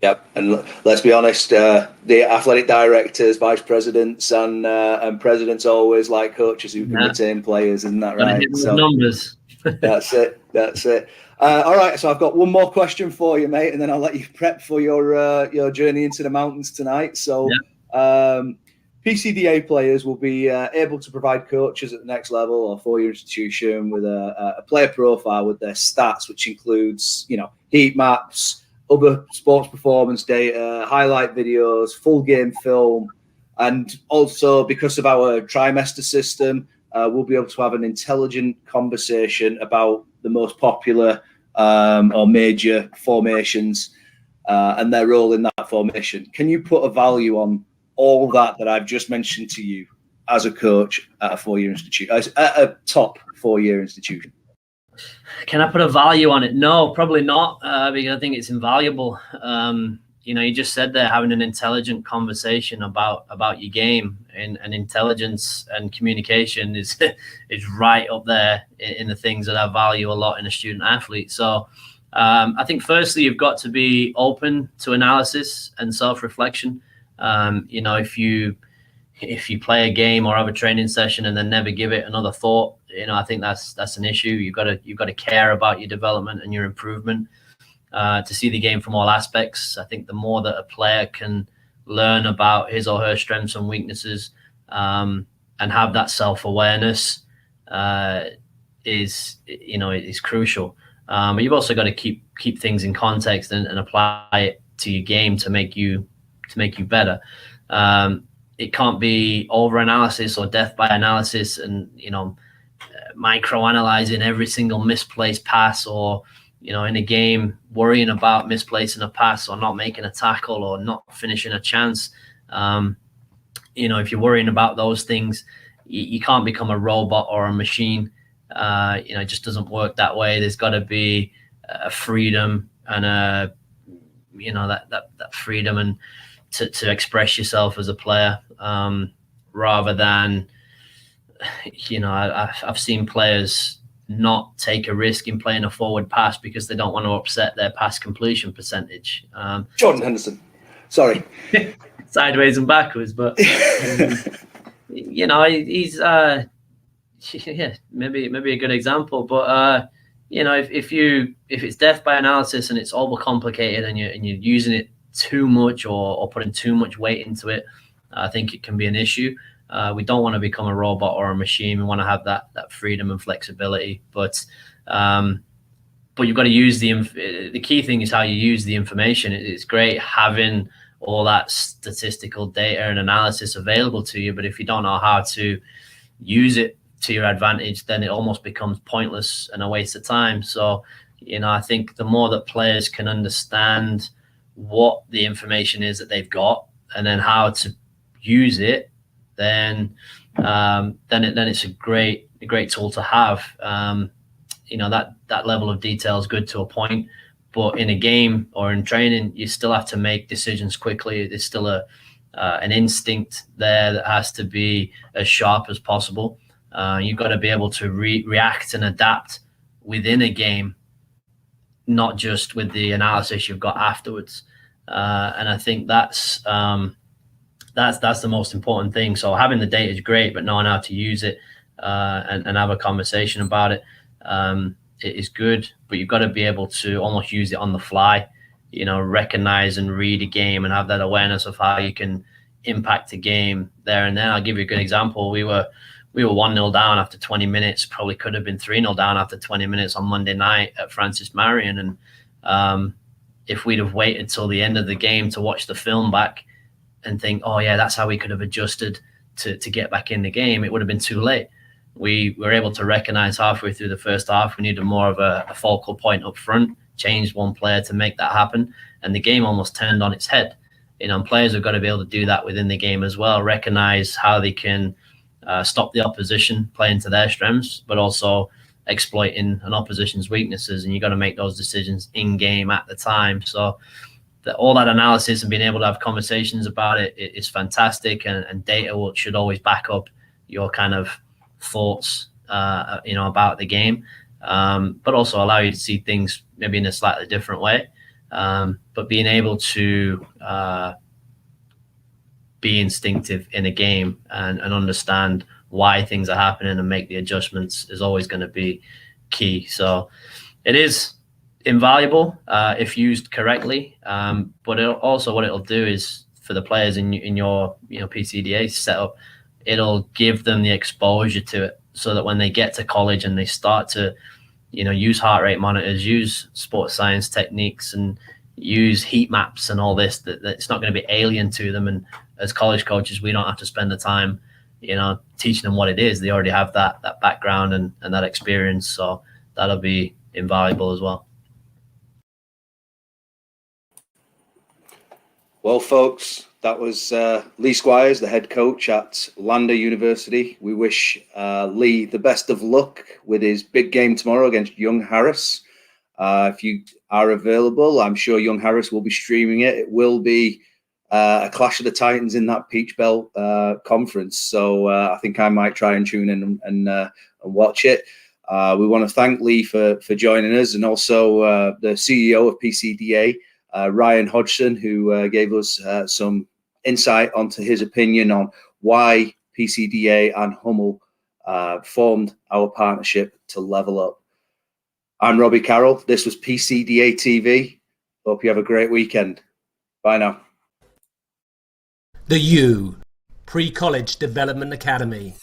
Yep, and let's be honest, the athletic directors, vice presidents, and presidents always like coaches who can retain players, isn't that right? So numbers. That's it. All right, so I've got one more question for you, mate, and then I'll let you prep for your journey into the mountains tonight. So, PCDA players will be able to provide coaches at the next level or four-year institution with a player profile with their stats, which includes, heat maps, other sports performance data, highlight videos, full game film, and also because of our trimester system, we'll be able to have an intelligent conversation about the most popular or major formations and their role in that formation. Can you put a value on all that I've just mentioned to you as a coach at a four-year institution, at a top four-year institution? Can I put a value on it? No, probably not, because I think it's invaluable. You just said there, having an intelligent conversation about your game, and intelligence and communication is right up there in the things that I value a lot in a student athlete. So I think firstly, you've got to be open to analysis and self-reflection. If you play a game or have a training session and then never give it another thought, I think that's an issue. You've got to care about your development and your improvement, to see the game from all aspects. I think the more that a player can learn about his or her strengths and weaknesses, and have that self-awareness, is crucial. But you've also got to keep things in context and apply it to your game to make you better. It can't be over-analysis or death by analysis and, micro-analyzing every single misplaced pass, or, in a game, worrying about misplacing a pass or not making a tackle or not finishing a chance. If you're worrying about those things, you can't become a robot or a machine. It just doesn't work that way. There's got to be a freedom and that freedom and to express yourself as a player, rather than, I've seen players not take a risk in playing a forward pass because they don't want to upset their pass completion percentage. Jordan Henderson, sorry. Sideways and backwards, but he's maybe a good example. But if it's death by analysis and it's overcomplicated and you're using it too much or putting too much weight into it, I think it can be an issue. We don't want to become a robot or a machine. We want to have that freedom and flexibility, but you've got to use the key thing is how you use the information. It's great having all that statistical data and analysis available to you, but if you don't know how to use it to your advantage, then it almost becomes pointless and a waste of time. So, I think the more that players can understand what the information is that they've got and then how to use it, then it's a great tool to have. That level of detail is good to a point, but in a game or in training, you still have to make decisions quickly. There's still an instinct there that has to be as sharp as possible. You've got to be able to react and adapt within a game, not just with the analysis you've got afterwards. And I think that's the most important thing. So having the data is great, but knowing how to use it and have a conversation about it, it is good. But you've got to be able to almost use it on the fly, recognize and read a game and have that awareness of how you can impact the game there and then. I'll give you a good example. We were 1-0 down after 20 minutes, probably could have been 3-0 down after 20 minutes on Monday night at Francis Marion. And if we'd have waited till the end of the game to watch the film back and think, oh yeah, that's how we could have adjusted to get back in the game, it would have been too late. We were able to recognize halfway through the first half we needed more of a focal point up front, changed one player to make that happen, and the game almost turned on its head. And players have got to be able to do that within the game as well, recognize how they can stop the opposition playing to their strengths, but also exploiting an opposition's weaknesses. And you've got to make those decisions in game at the time. So all that analysis and being able to have conversations about it is fantastic, and data should always back up your kind of thoughts, about the game, but also allow you to see things maybe in a slightly different way. But being able to be instinctive in a game and understand why things are happening and make the adjustments is always going to be key. So it is invaluable if used correctly, but also what it'll do is for the players in your PCDA setup, it'll give them the exposure to it, so that when they get to college and they start to use heart rate monitors, use sports science techniques, and use heat maps and all this, that it's not going to be alien to them. And as college coaches, we don't have to spend the time teaching them what it is. They already have that background and that experience, so that'll be invaluable as well. Well, folks, that was Lee Squires, the head coach at Lander University. We wish Lee the best of luck with his big game tomorrow against Young Harris. If you are available, I'm sure Young Harris will be streaming it. It will be a clash of the Titans in that Peach Belt conference. So I think I might try and tune in and watch it. We want to thank Lee for joining us, and also the CEO of PCDA, Ryan Hodgson, who gave us some insight onto his opinion on why PCDA and Hummel formed our partnership to level up. I'm Robbie Carroll. This was PCDA TV. Hope you have a great weekend. Bye now. The U, Pre-College Development Academy.